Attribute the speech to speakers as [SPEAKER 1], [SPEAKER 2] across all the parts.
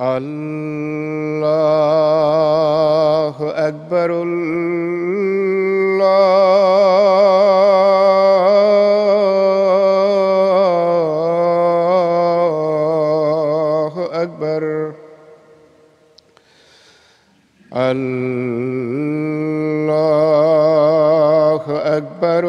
[SPEAKER 1] الله أكبر. الله أكبر. الله أكبر.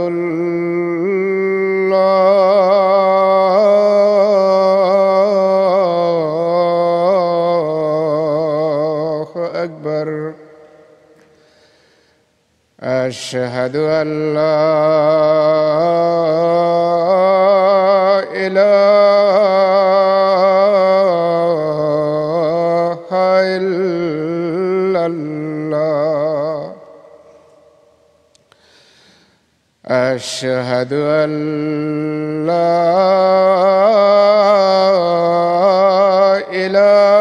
[SPEAKER 1] الله أكبر. أشهد أن لا إله إلا الله. أشهد أن لا إله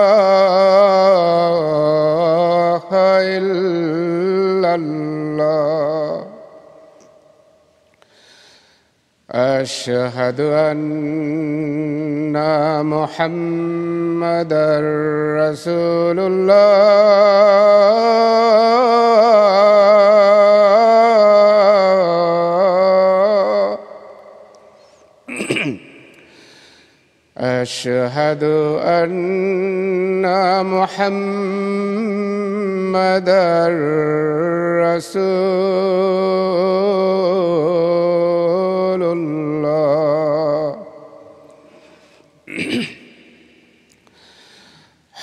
[SPEAKER 1] إلا الله. أشهد أن محمدًا رسول الله. أشهد أن محمدًا رسول الله.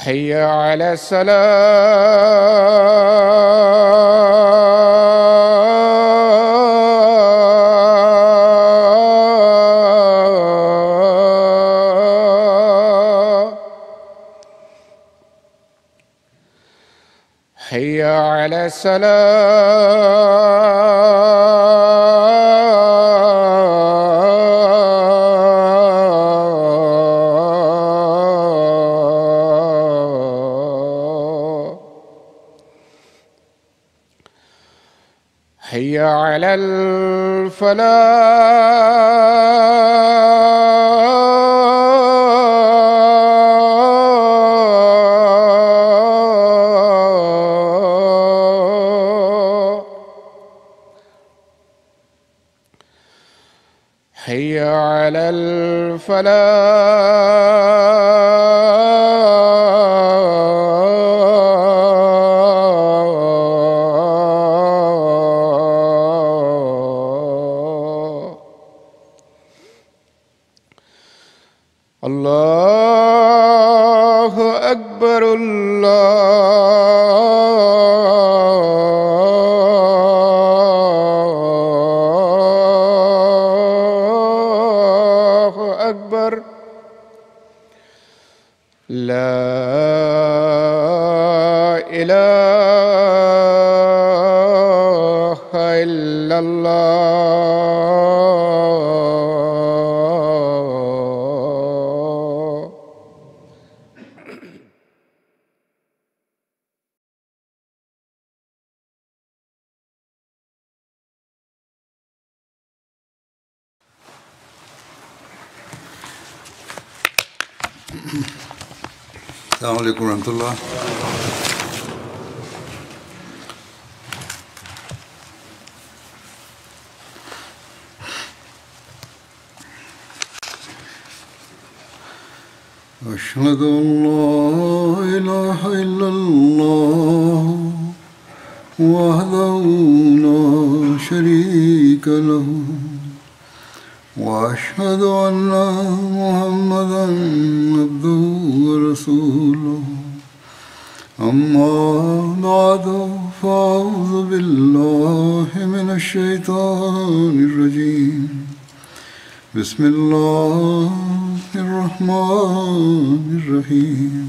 [SPEAKER 1] حي على الصلاة. حي على الصلاة. حي على الفلاح. حي على الفلاح. الله أكبر. الله أكبر. لا إله إلا الله.
[SPEAKER 2] السلام عليكم ورحمة الله. أشهد أن لا إله إلا الله وحده لا شريك له وأشهد أن محمدًا عبده ورسوله. أما بعد فأعوذ بالله من الشيطان الرجيم. بسم الله الرحمن الرحيم.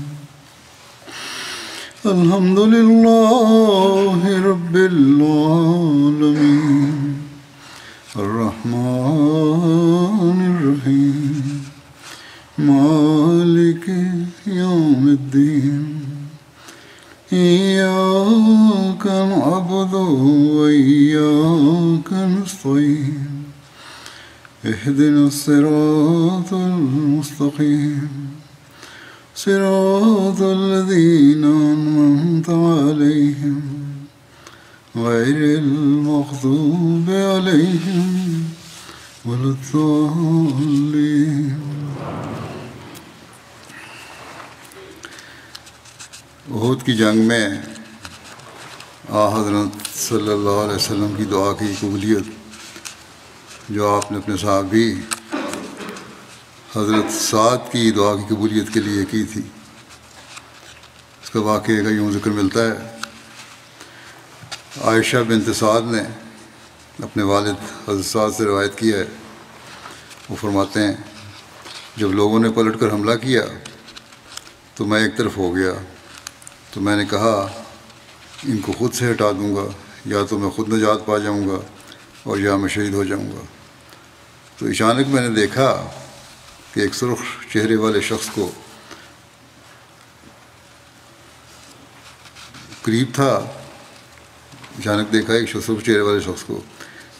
[SPEAKER 2] الحمد لله رب العالمين. الرحمن الرحيم. مالك يوم الدين. إياك نعبد وإياك نستعين. اهدنا الصراط المستقيم. صراط الذين أنعمت عليهم غير المغضوب عليهم ولا الضالين. احد کی جنگ میں حضرت صلی اللہ علیہ وسلم کی دعا کی قبولیت جو آپ نے اپنے صحابی حضرت سعد کی دعا کی قبولیت کے لیے کی تھی، اس کا واقعے کا یوں ذکر ملتا ہے. عائشہ بنت سعد نے اپنے والد حضرت سعد سے روایت کی ہے، وہ فرماتے ہیں جب لوگوں نے پلٹ کر حملہ کیا تو میں ایک طرف ہو گیا، تو میں نے کہا ان کو خود سے ہٹا دوں گا، یا تو میں خود نجات پا جاؤں گا اور یا میں شہید ہو جاؤں گا. تو اچانک میں نے دیکھا کہ ایک سرخ چہرے والے شخص کو قریب تھا، اچانک دیکھا ایک سرخ چہرے والے شخص کو،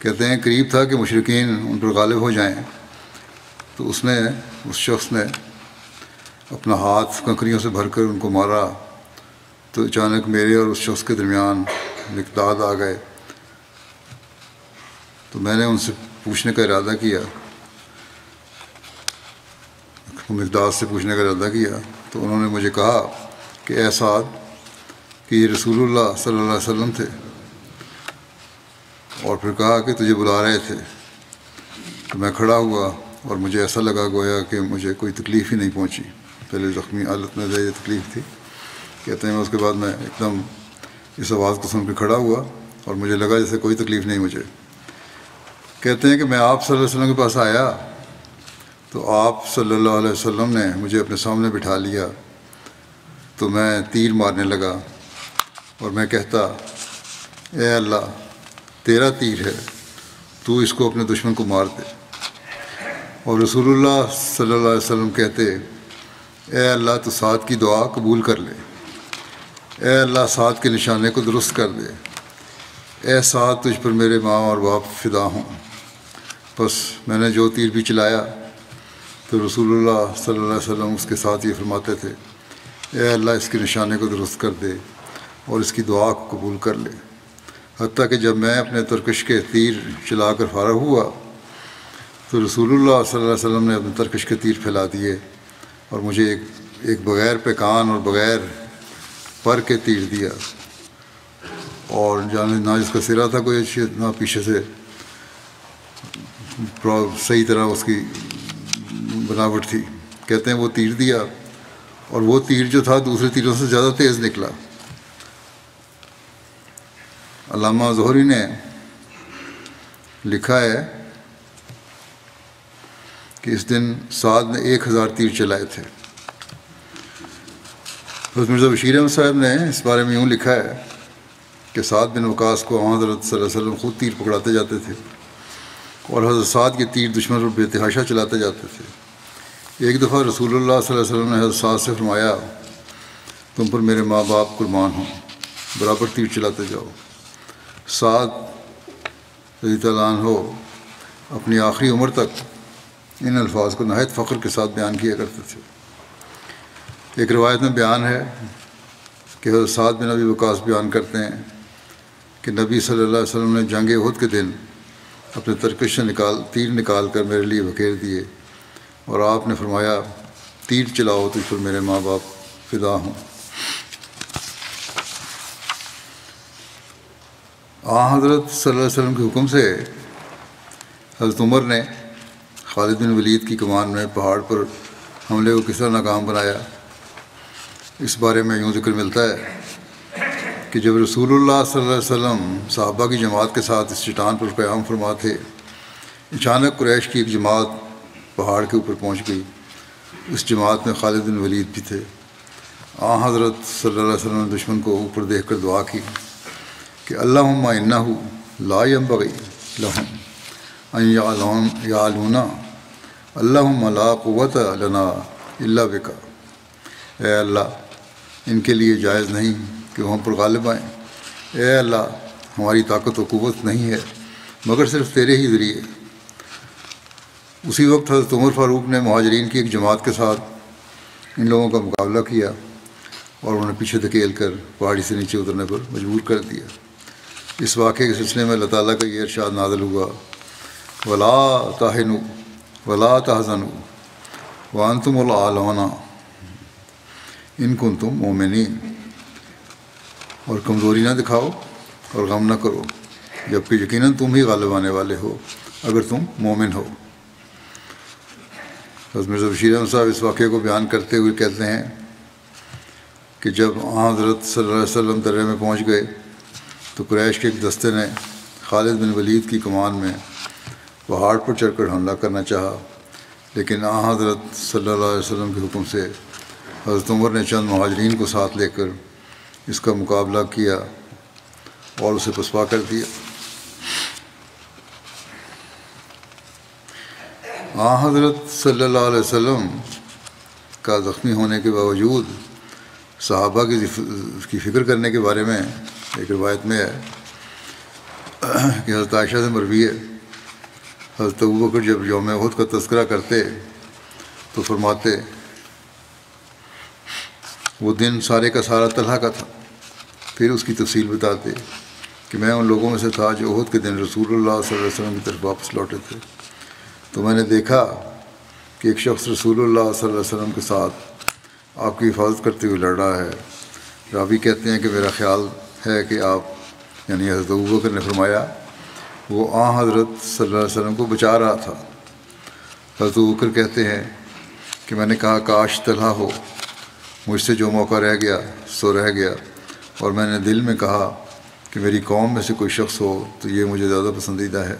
[SPEAKER 2] کہتے ہیں قریب تھا کہ مشرکین ان پر غالب ہو جائیں. تو اس شخص نے اپنا ہاتھ کنکریوں سے بھر کر ان کو مارا. تو اچانک میرے اور اس شخص کے درمیان مقداد آ گئے. تو میں نے ان سے پوچھنے کا ارادہ کیا، تو انہوں نے مجھے کہا کہ اے سعد کہ یہ رسول اللہ صلی اللہ علیہ وسلم تھے، اور پھر کہا کہ تجھے بلا رہے تھے. تو میں کھڑا ہوا اور مجھے ایسا لگا گویا کہ مجھے کوئی تکلیف ہی نہیں پہنچی. پہلے زخمی حالت میں یہ تکلیف تھی. کہتے ہیں اس کے بعد میں ایک دم اس آواز کو سن کے کھڑا ہوا اور مجھے لگا جیسے کوئی تکلیف نہیں مجھے. کہتے ہیں کہ میں آپ صلی اللہ علیہ وسلم کے پاس آیا تو آپ صلی اللہ علیہ وسلم نے مجھے اپنے سامنے بٹھا لیا. تو میں تیر مارنے لگا اور میں کہتا اے اللہ تیرا تیر ہے، تو اس کو اپنے دشمن کو مار دے. اور رسول اللہ صلی اللہ علیہ وسلم کہتے اے اللہ تو سعد کی دعا قبول کر لے، اے اللہ سعد کے نشانے کو درست کر دے، اے سعد تجھ پر میرے ماں اور باپ فدا ہوں. بس میں نے جو تیر بھی چلایا تو رسول اللہ صلی اللہ علیہ وسلم اس کے ساتھ یہ فرماتے تھے اے اللہ اس کے نشانے کو درست کر دے اور اس کی دعا کو قبول کر لے. حتیٰ کہ جب میں اپنے ترکش کے تیر چلا کر فارغ ہوا تو رسول اللہ صلی اللہ علیہ وسلم نے اپنے ترکش کے تیر پھیلا دیے اور مجھے ایک بغیر پیکان اور بغیر پر کے تیر دیا، اور نہ جس کا سرا تھا کوئی اچھی نہ پیچھے سے صحیح طرح اس کی بناوٹ تھی. کہتے ہیں وہ تیر دیا اور وہ تیر جو تھا دوسرے تیروں سے زیادہ تیز نکلا. علامہ ظہری نے لکھا ہے کہ اس دن سعد نے 1000 تیر چلائے تھے. حضرت مرزا بشیر احمد صاحب نے اس بارے میں یوں لکھا ہے کہ سعد بن وقاص کو حضرت صلی اللہ علیہ وسلم خود تیر پکڑاتے جاتے تھے اور حضرت سعد کے تیر دشمن پر بے تحاشا چلاتے جاتے تھے. ایک دفعہ رسول اللہ صلی اللہ علیہ وسلم نے حضرت سعد سے فرمایا تم پر میرے ماں باپ قربان ہوں، برابر تیر چلاتے جاؤ. سعد رضی اللہ عنہ اپنی آخری عمر تک ان الفاظ کو نہایت فخر کے ساتھ بیان کیا کرتے تھے. ایک روایت میں بیان ہے کہ حضرت سعد بن ابی وقاص بیان کرتے ہیں کہ نبی صلی اللہ علیہ وسلم نے جنگ احد کے دن اپنے ترکش سے تیر نکال کر میرے لیے بکھیر دیے اور آپ نے فرمایا تیر چلاؤ تجھ پر میرے ماں باپ فدا ہوں. حضرت صلی اللہ علیہ وسلم کے حکم سے حضرت عمر نے خالد بن ولید کی کمان میں پہاڑ پر حملے کو کس طرح ناکام بنایا. اس بارے میں یوں ذکر ملتا ہے کہ جب رسول اللہ صلی اللہ علیہ وسلم صحابہ کی جماعت کے ساتھ اس چٹان پر قیام فرما تھے، اچانک قریش کی ایک جماعت پہاڑ کے اوپر پہنچ گئی. اس جماعت میں خالد بن ولید بھی تھے. حضرت صلی اللہ علیہ وسلم نے دشمن کو اوپر دیکھ کر دعا کی کہ اللہم انہ لا ینبغی لہم ان یعلونا اللہم لا قوت لنا الا بک. اے اللہ ان کے لیے جائز نہیں کہ وہ ہم پر غالب آئیں. اے اللہ ہماری طاقت و قوت نہیں ہے مگر صرف تیرے ہی ذریعے. اسی وقت حضرت عمر فاروق نے مہاجرین کی ایک جماعت کے ساتھ ان لوگوں کا مقابلہ کیا اور انہیں پیچھے دھکیل کر پہاڑی سے نیچے اترنے پر مجبور کر دیا۔ اس واقعے کے سلسلے میں اللہ تعالیٰ کا یہ ارشاد نازل ہوا، وَلَا تَهِنُوا وَلَا تَحْزَنُوا وَأَنْتُمُ الْأَعْلَوْنَ إِن كُنتُم مُؤْمِنِينَ، اور کمزوری نہ دکھاؤ اور غم نہ کرو، جبکہ یقیناً تم ہی غالب آنے والے ہو اگر تم مومن ہو۔ حضرت مرزا بشیر احمد صاحب اس واقعے کو بیان کرتے ہوئے کہتے ہیں کہ جب حضرت صلی اللہ علیہ وسلم درے میں پہنچ گئے تو قریش کے ایک دستے نے خالد بن ولید کی کمان میں پہاڑ پر چڑھ کر حملہ کرنا چاہا، لیکن حضرت صلی اللہ علیہ وسلم کے حکم سے حضرت عمر نے چند مہاجرین کو ساتھ لے کر اس کا مقابلہ کیا اور اسے پسپا کر دیا۔ حضرت صلی اللہ علیہ وسلم کا زخمی ہونے کے باوجود صحابہ کی فکر کرنے کے بارے میں ایک روایت میں ہے کہ حضرت عائشہ سے مروی ہے، حضرت ابوبکر جب یوم احد کا تذکرہ کرتے تو فرماتے وہ دن سارے کا سارا طلحہ کا تھا، پھر اس کی تفصیل بتاتے کہ میں ان لوگوں میں سے تھا جو احد کے دن رسول اللہ صلی اللہ علیہ وسلم کی طرف واپس لوٹے تھے، تو میں نے دیکھا کہ ایک شخص رسول اللہ صلی اللہ علیہ وسلم کے ساتھ آپ کی حفاظت کرتے ہوئے لڑ رہا ہے۔ راوی کہتے ہیں کہ میرا خیال ہے کہ آپ یعنی حضرت ابوبکر نے فرمایا وہ حضرت صلی اللہ علیہ وسلم کو بچا رہا تھا۔ حضرت ابوبکر کہتے ہیں کہ میں نے کہا کاش طلحہ ہو، مجھ سے جو موقع رہ گیا سو رہ گیا، اور میں نے دل میں کہا کہ میری قوم میں سے کوئی شخص ہو تو یہ مجھے زیادہ پسندیدہ ہے۔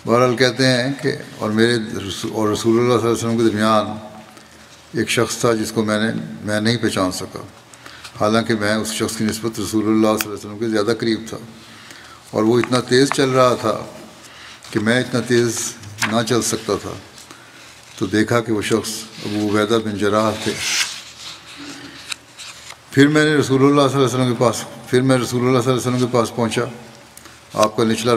[SPEAKER 2] بہرحال کہتے ہیں کہ اور میرے اور رسول اللہ صلی اللہ علیہ وسلم کے درمیان ایک شخص تھا جس کو میں نہیں پہچان سکا، حالانکہ میں اس شخص کی نسبت رسول اللہ صلی اللہ علیہ وسلم کے زیادہ قریب تھا، اور وہ اتنا تیز چل رہا تھا کہ میں اتنا تیز نہ چل سکتا تھا، تو دیکھا کہ وہ شخص ابو عبیدہ بن جراح تھے۔ پھر میں رسول اللہ صلی اللہ علیہ وسلم کے پاس پہنچا۔ آپ کا نچلا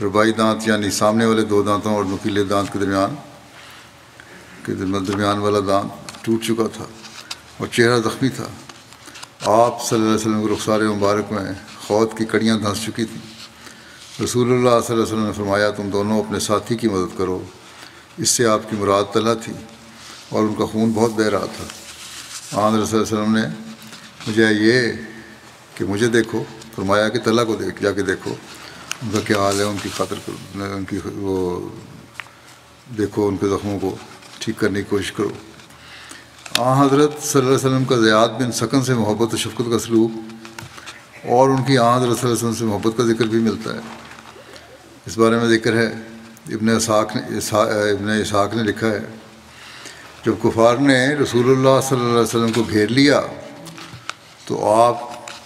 [SPEAKER 2] ربائی دانت یعنی سامنے والے دو دانتوں اور نکیلے دانت کے درمیان والا دانت ٹوٹ چکا تھا اور چہرہ زخمی تھا۔ آپ صلی اللہ علیہ وسلم کے رخسار مبارک میں خود کی کڑیاں دھنس چکی تھیں۔ رسول اللہ صلی اللہ علیہ وسلم نے فرمایا تم دونوں اپنے ساتھی کی مدد کرو۔ اس سے آپ کی مراد طلحہ تھی اور ان کا خون بہت بہہ رہا تھا۔ حضرت صلی اللہ علیہ وسلم نے مجھے یہ کہ مجھے دیکھو، فرمایا کہ طلحہ کو جا کے دیکھو ان کا کیا حال ہے، ان کی خاطر ان کی وہ دیکھو، ان کے زخموں کو ٹھیک کرنے کی کوشش کرو۔ حضرت صلی اللہ علیہ وسلم کا زیاد بن سکن سے محبت و شفقت کا سلوک اور ان کی حضرت صلی اللہ علیہ وسلم سے محبت کا ذکر بھی ملتا ہے۔ اس بارے میں ذکر ہے، ابن اسحاق نے لکھا ہے جب کفار نے رسول اللہ صلی اللہ علیہ وسلم کو گھیر لیا تو آپ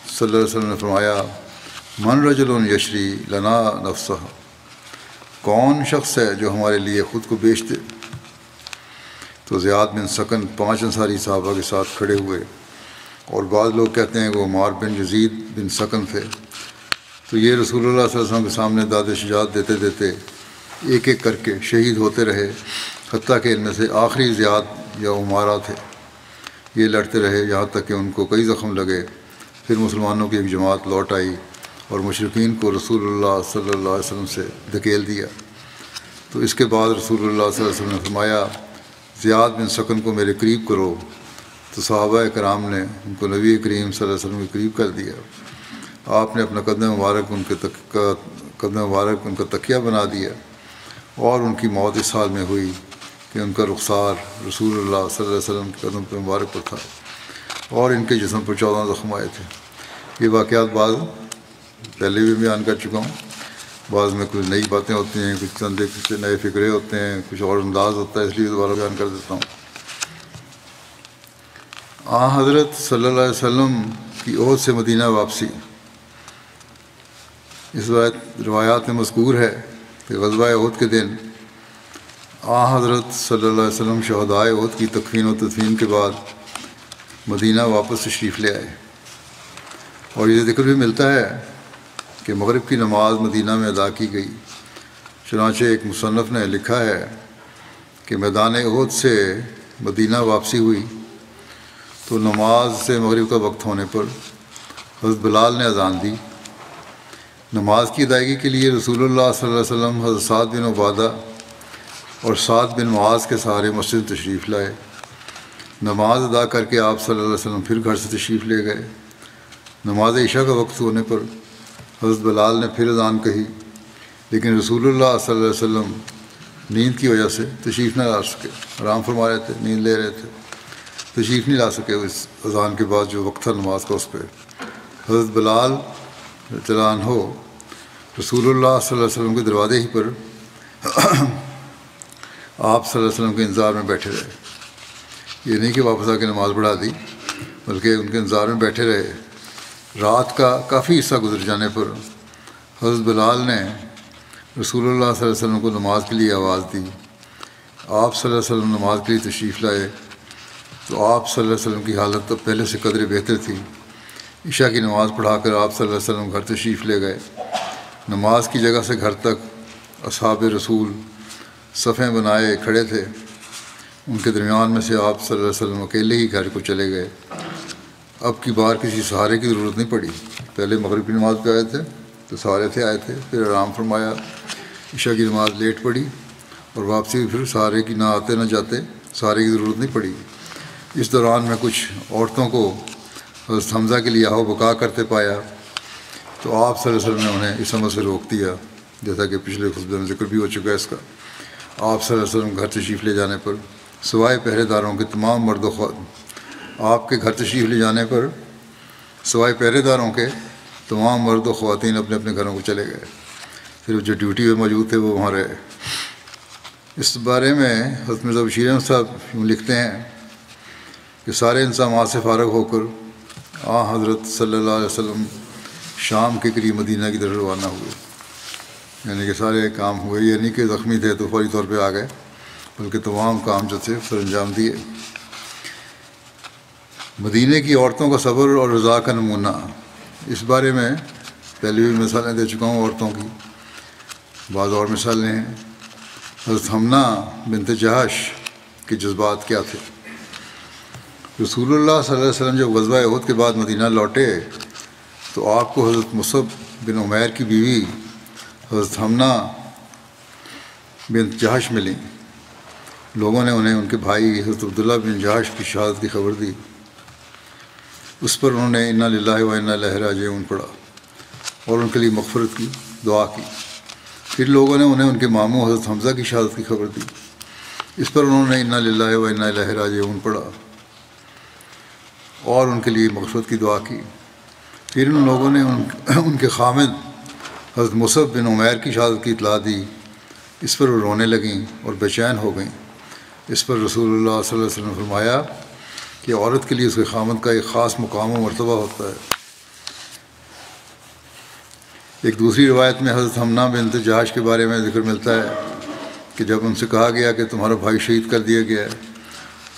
[SPEAKER 2] صلی اللہ علیہ وسلم نے فرمایا من رجل یشری لنا نفسہ، کون شخص ہے جو ہمارے لیے خود کو بیچ دے؟ تو زیاد بن سکن 5 انصاری صحابہ کے ساتھ کھڑے ہوئے، اور بعض لوگ کہتے ہیں کہ وہ عمار بن یزید بن سکن تھے۔ تو یہ رسول اللہ صلی اللہ علیہ وسلم کے سامنے داد شجاعت دیتے دیتے ایک ایک کر کے شہید ہوتے رہے، حتیٰ کہ ان میں سے آخری زیاد یا عمارہ تھے۔ یہ لڑتے رہے یہاں تک کہ ان کو کئی زخم لگے۔ پھر مسلمانوں کی ایک جماعت لوٹ آئی اور مشرکین کو رسول اللہ صلی اللہ علیہ وسلم سے دھکیل دیا۔ تو اس کے بعد رسول اللہ صلی اللہ علیہ وسلم نے فرمایا زیاد بن سکن کو میرے قریب کرو، تو صحابہ کرام نے ان کو نبی کریم صلی اللہ علیہ وسلم کے قریب کر دیا۔ آپ نے اپنا قدم مبارک ان کا تکیہ بنا دیا، اور ان کی موت اس حال میں ہوئی کہ ان کا رخسار رسول اللہ صلی اللہ علیہ وسلم کے قدم پہ مبارک پر تھا، اور ان کے جسم پر 14 زخم آئے تھے۔ یہ واقعات بعض پہلے بھی بیان کر چکا ہوں، بعض میں کچھ نئی باتیں ہوتی ہیں، کچھ نئے فکرے ہوتے ہیں، کچھ اور انداز ہوتا ہے، اس لیے دوبارہ بیان کر دیتا ہوں۔ حضرت صلی اللہ علیہ وسلم کی احد سے مدینہ واپسی۔ اس روایات میں مذکور ہے کہ غزوہ احد کے دن حضرت صلی اللہ علیہ وسلم شہدائے احد کی تکفین و تدفین کے بعد مدینہ واپس تشریف لے آئے، اور یہ ذکر بھی ملتا ہے کہ مغرب کی نماز مدینہ میں ادا کی گئی۔ چنانچہ ایک مصنف نے لکھا ہے کہ میدان احد سے مدینہ واپسی ہوئی تو نماز سے مغرب کا وقت ہونے پر حضرت بلال نے اذان دی۔ نماز کی ادائیگی کے لیے رسول اللہ صلی اللہ علیہ وسلم حضرت سعد بن عبادہ اور سعد بن معاذ کے سہارے مسجد تشریف لائے۔ نماز ادا کر کے آپ صلی اللہ علیہ وسلم پھر گھر سے تشریف لے گئے۔ نماز عشاء کا وقت ہونے پر حضرت بلال نے پھر اذان کہی، لیکن رسول اللہ صلی اللہ علیہ وسلم نیند کی وجہ سے تشریف نہ لا سکے، آرام فرما رہے تھے، نیند لے رہے تھے، تشریف نہیں لا سکے اس اذان کے بعد جو وقت تھا نماز کا اس پہ۔ حضرت بلال رضی اللہ عنہ رسول اللہ صلی اللہ علیہ وسلم کے دروازے ہی پر آپ صلی اللہ علیہ وسلم کے انتظار میں بیٹھے رہے۔ یہ نہیں کہ واپس آ کے نماز پڑھا دی، بلکہ ان کے انتظار میں بیٹھے رہے۔ رات کا کافی حصہ گزر جانے پر حضرت بلال نے رسول اللہ صلی اللہ علیہ وسلم کو نماز کے لیے آواز دی۔ آپ صلی اللہ علیہ وسلم نماز کے لیے تشریف لائے تو آپ صلی اللہ علیہ وسلم کی حالت اب پہلے سے قدرے بہتر تھی۔ عشاء کی نماز پڑھا کر آپ صلی اللہ علیہ وسلم گھر تشریف لے گئے۔ نماز کی جگہ سے گھر تک اصحاب رسول صفیں بنائے کھڑے تھے، ان کے درمیان میں سے آپ صلی اللہ علیہ وسلم اکیلے ہی گھر کو چلے گئے۔ اب کی بار کسی سہارے کی ضرورت نہیں پڑی۔ پہلے مغرب کی نماز پہ آئے تھے تو سہارے سے آئے تھے، پھر آرام فرمایا، عشاء کی نماز لیٹ پڑی اور واپسی پھر سہارے کی نہ آتے نہ جاتے، سہارے کی ضرورت نہیں پڑی۔ اس دوران میں کچھ عورتوں کو حضرت حمزہ کے لیے آہو بکا کرتے پایا تو آپ صلی اللہ علیہ وسلم نے انہیں اس عمل سے روک دیا، جیسا کہ پچھلے خطبے میں ذکر بھی ہو چکا ہے اس کا۔ آپ صلی اللہ علیہ وسلم گھر تشریف لے جانے پر سوائے پہرے داروں کے تمام مرد و آپ کے گھر تشریف لے جانے پر سوائے پہرے داروں کے تمام مرد و خواتین اپنے اپنے گھروں کو چلے گئے، صرف جو ڈیوٹی میں موجود تھے وہ وہاں رہے۔ اس بارے میں حضرت مرزا بشیر احمد صاحب یوں لکھتے ہیں کہ سارے انتظامات سے فارغ ہو کر حضرت صلی اللہ علیہ وسلم شام کے قریب مدینہ کی طرف روانہ ہوئے، یعنی کہ سارے کام ہوئے، یہ نہیں کہ زخمی تھے تو فوری طور پہ آ گئے، بلکہ تمام کام جو تھے سر انجام دیے۔ مدینہ کی عورتوں کا صبر اور رضا کا نمونہ، اس بارے میں پہلے بھی مثالیں دے چکا ہوں عورتوں کی، بعض اور مثالیں ہیں۔ حضرت حمنہ بنت جہش کے جذبات کیا تھے؟ رسول اللہ صلی اللہ علیہ وسلم جب غزوہ احد کے بعد مدینہ لوٹے تو آپ کو حضرت مصعب بن عمیر کی بیوی حضرت حمنہ بنت جہش ملیں۔ لوگوں نے انہیں ان کے بھائی حضرت عبداللہ بن جہش کی شہادت کی خبر دی۔ اس پر انہوں نے انا للہ و انا الیہ راجعون پڑھا اور ان کے لیے مغفرت کی دعا کی۔ پھر لوگوں نے انہیں ان کے ماموں حضرت حمزہ کی شہادت کی خبر دی۔ اس پر انہوں نے انا للہ و انا الیہ راجعون پڑھا اور ان کے لیے مغفرت کی دعا کی۔ پھر ان لوگوں نے ان کے خامد حضرت مصعب بن عمیر کی شہادت کی اطلاع دی۔ اس پر وہ رونے لگیں اور بے چین ہو گئیں۔ اس پر رسول اللہ صلی اللہ علیہ وسلم نے فرمایا کہ عورت کے لیے اس کے خامد کا ایک خاص مقام و مرتبہ ہوتا ہے۔ ایک دوسری روایت میں حضرت حمنہ بنت جہش کے بارے میں ذکر ملتا ہے کہ جب ان سے کہا گیا کہ تمہارا بھائی شہید کر دیا گیا ہے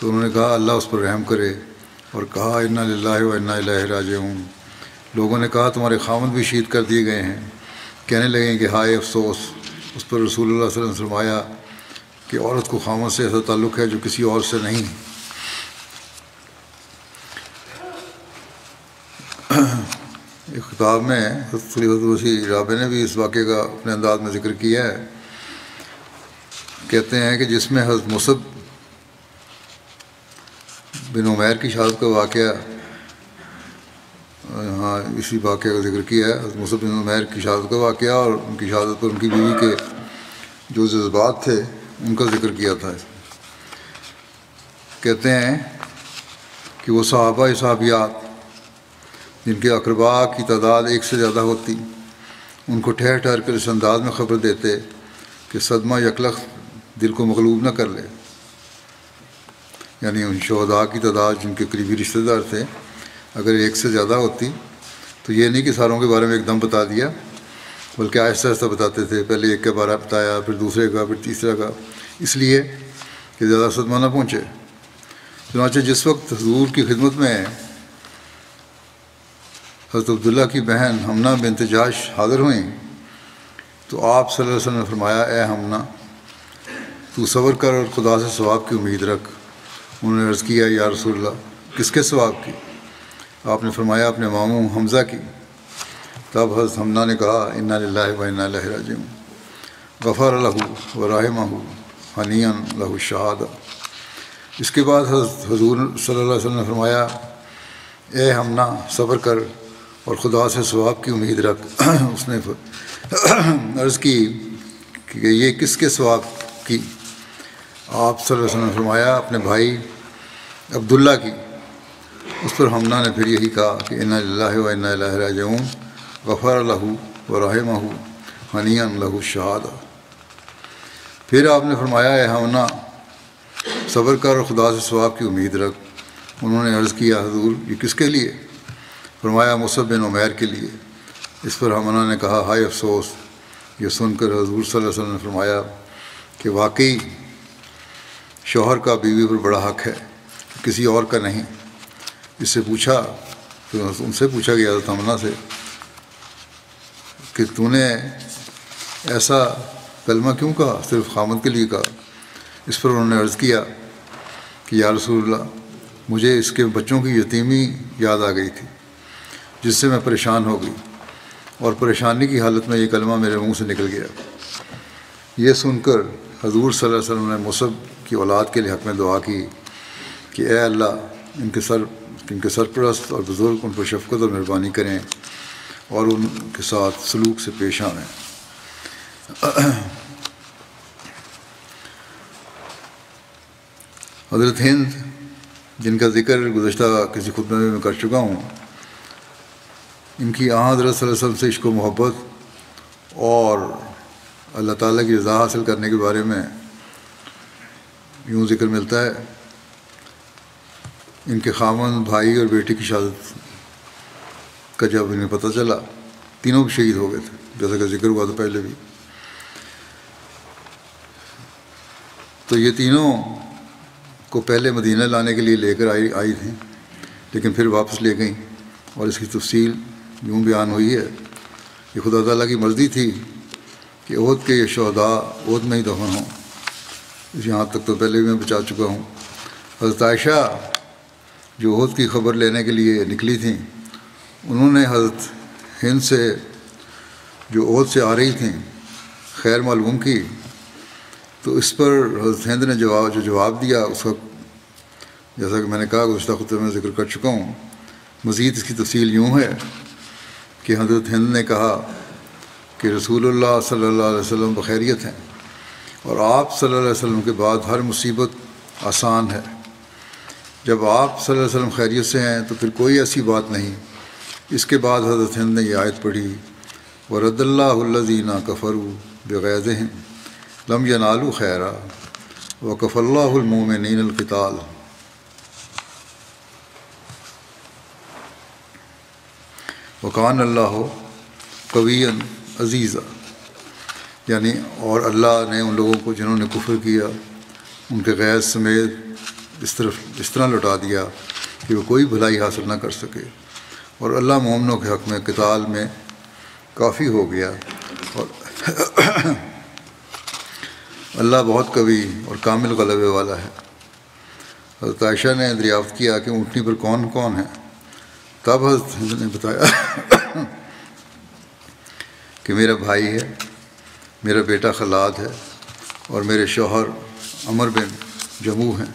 [SPEAKER 2] تو انہوں نے کہا اللہ اس پر رحم کرے، اور کہا انا للہ و انا الیہ راجعون۔ لوگوں نے کہا تمہارے خامد بھی شہید کر دیے گئے ہیں۔ کہنے لگیں کہ ہائے افسوس۔ اس پر رسول اللہ صلی اللہ علیہ وسلم نے فرمایا کہ عورت کو خامد سے ایسا تعلق ہے جو کسی اور سے نہیں۔ ایک خطاب میں حضرت خلیفۃ المسیح رابع نے بھی اس واقعے کا اپنے انداز میں ذکر کیا ہے۔ کہتے ہیں کہ جس میں حضرت مصعب بن عمیر کی شہادت کا واقعہ، ہاں اسی واقعے کا ذکر کیا ہے، حضرت مصعب بن عمیر کی شہادت کا واقعہ اور ان کی شہادت پر ان کی بیوی کے جو جذبات تھے ان کا ذکر کیا تھا۔ کہتے ہیں کہ وہ صحابہ صحابیات جن کے اقربا کی تعداد ایک سے زیادہ ہوتی، ان کو ٹھہر ٹھہر کر اس انداز میں خبر دیتے کہ صدمہ یکلخت دل کو مغلوب نہ کر لے، یعنی ان شہداء کی تعداد جن کے قریبی رشتہ دار تھے اگر ایک سے زیادہ ہوتی تو یہ نہیں کہ ساروں کے بارے میں ایک دم بتا دیا، بلکہ آہستہ آہستہ بتاتے تھے، پہلے ایک کے بارے بتایا، پھر دوسرے کا، پھر تیسرا کا، اس لیے کہ زیادہ صدمہ نہ پہنچے۔ چنانچہ جس وقت حضور کی خدمت میں حضرت عبداللہ کی بہن حمنہ بنت جہش حاضر ہوئیں تو آپ صلی اللہ علیہ وسلم نے فرمایا اے حمنہ، تو صبر کر اور خدا سے ثواب کی امید رکھ۔ انہوں نے عرض کیا یا رسول اللہ کس کے ثواب کی؟ آپ نے فرمایا اپنے ماموں حمزہ کی۔ تب حضرت حمزہ نے کہا انا للہ و انا الیہ راجعون، غفر لہ و رحمہ ہنیئا لہ الشہادہ۔ اس کے بعد حضور صلی اللہ علیہ وسلم نے فرمایا اے حمزہ صبر کر اور خدا سے ثواب کی امید رکھ۔ اس نے عرض کی کہ یہ کس کے ثواب کی؟ آپ صلی اللہ علیہ وسلم نے فرمایا اپنے بھائی عبداللہ کی۔ اس پر حمزہ نے پھر یہی کہا کہ انا للہ و انا الیہ راجعون، غفر لہ و رحمہ ہنیئا لہ الشہادہ۔ پھر آپ نے فرمایا اے حمزہ صبر کر اور خدا سے ثواب کی امید رکھ۔ انہوں نے عرض کیا حضور یہ کس کے لیے؟ فرمایا مصعب بن عمیر کے لیے۔ اس پر حمزہ نے کہا ہائے افسوس۔ یہ سن کر حضور صلی اللہ علیہ وسلم نے فرمایا کہ واقعی شوہر کا بیوی پر بڑا حق ہے، کسی اور کا نہیں۔ اس سے پوچھا، ان سے پوچھا گیا حضرت حمزہ سے کہ تو نے ایسا کلمہ کیوں کہا، صرف خامد کے لیے کہا؟ اس پر انہوں نے عرض کیا کہ یا رسول اللہ مجھے اس کے بچوں کی یتیمی یاد آ گئی تھی جس سے میں پریشان ہو گئی، اور پریشانی کی حالت میں یہ کلمہ میرے منہ سے نکل گیا۔ یہ سن کر حضور صلی اللہ علیہ وسلم نے مصعب کی اولاد کے لیے حق میں دعا کی کہ اے اللہ ان کے سرپرست اور بزرگ ان پر شفقت اور مہربانی کریں اور ان کے ساتھ سلوک سے پیش آئیں۔ حضرت ہند جن کا ذکر گزشتہ کسی خطبے میں کر چکا ہوں، ان کی حضرت صلی اللہ علیہ وسلم سے عشق و محبت اور اللہ تعالیٰ کی رضا حاصل کرنے کے بارے میں یوں ذکر ملتا ہے۔ ان کے خاوند بھائی اور بیٹی کی شہادت کا جب انہیں پتہ چلا، تینوں بھی شہید ہو گئے تھے جیسا کہ ذکر ہوا تھا پہلے بھی۔ تو یہ تینوں کو پہلے مدینہ لانے کے لیے لے کر آئی تھیں، لیکن پھر واپس لے گئیں، اور اس کی تفصیل یوں بیان ہوئی ہے کہ خدا تعالیٰ کی مرضی تھی کہ احد کے یہ شہداء احد میں ہی دفن ہوں۔ یہاں تک تو پہلے بھی میں بچا چکا ہوں۔ حضرت عائشہ جو احد کی خبر لینے کے لیے نکلی تھیں، انہوں نے حضرت ہند سے جو احد سے آ رہی تھیں خیر معلوم کی، تو اس پر حضرت ہند نے جواب دیا اس وقت، جیسا کہ میں نے کہا گزشتہ خطبے میں ذکر کر چکا ہوں۔ مزید اس کی تفصیل یوں ہے کہ حضرت ہند نے کہا کہ رسول اللہ صلی اللہ علیہ وسلم بخیریت ہیں، اور آپ صلی اللہ علیہ وسلم کے بعد ہر مصیبت آسان ہے۔ جب آپ صلی اللہ علیہ وسلم خیریت سے ہیں تو پھر کوئی ایسی بات نہیں۔ اس کے بعد حضرت ہند نے یہ آیت پڑھی وَرَدَّ اللَّهُ الَّذِينَ كَفَرُوا بِغَيْظِهِمْ لَمْ يَنَالُوا خَيْرًا وَكَفَى اللَّهُ الْمُؤْمِنِينَ الْقِتَالَ۔ وَكَانَ اللَّهُ قَوِيًّا عَزِيزًا، یعنی اور اللہ نے ان لوگوں کو جنہوں نے کفر کیا ان کے غیظ سمیت اس طرح لوٹا دیا کہ وہ کوئی بھلائی حاصل نہ کر سکے، اور اللہ مومنوں کے حق میں قتال میں کافی ہو گیا، اور اللہ بہت قوی اور کامل غلبے والا ہے۔ حضرت عائشہ نے دریافت کیا کہ اونٹنی پر کون کون ہے؟ تب حضرت نے بتایا کہ میرا بھائی ہے، میرا بیٹا خلاد ہے، اور میرے شوہر عمر بن جموح ہیں۔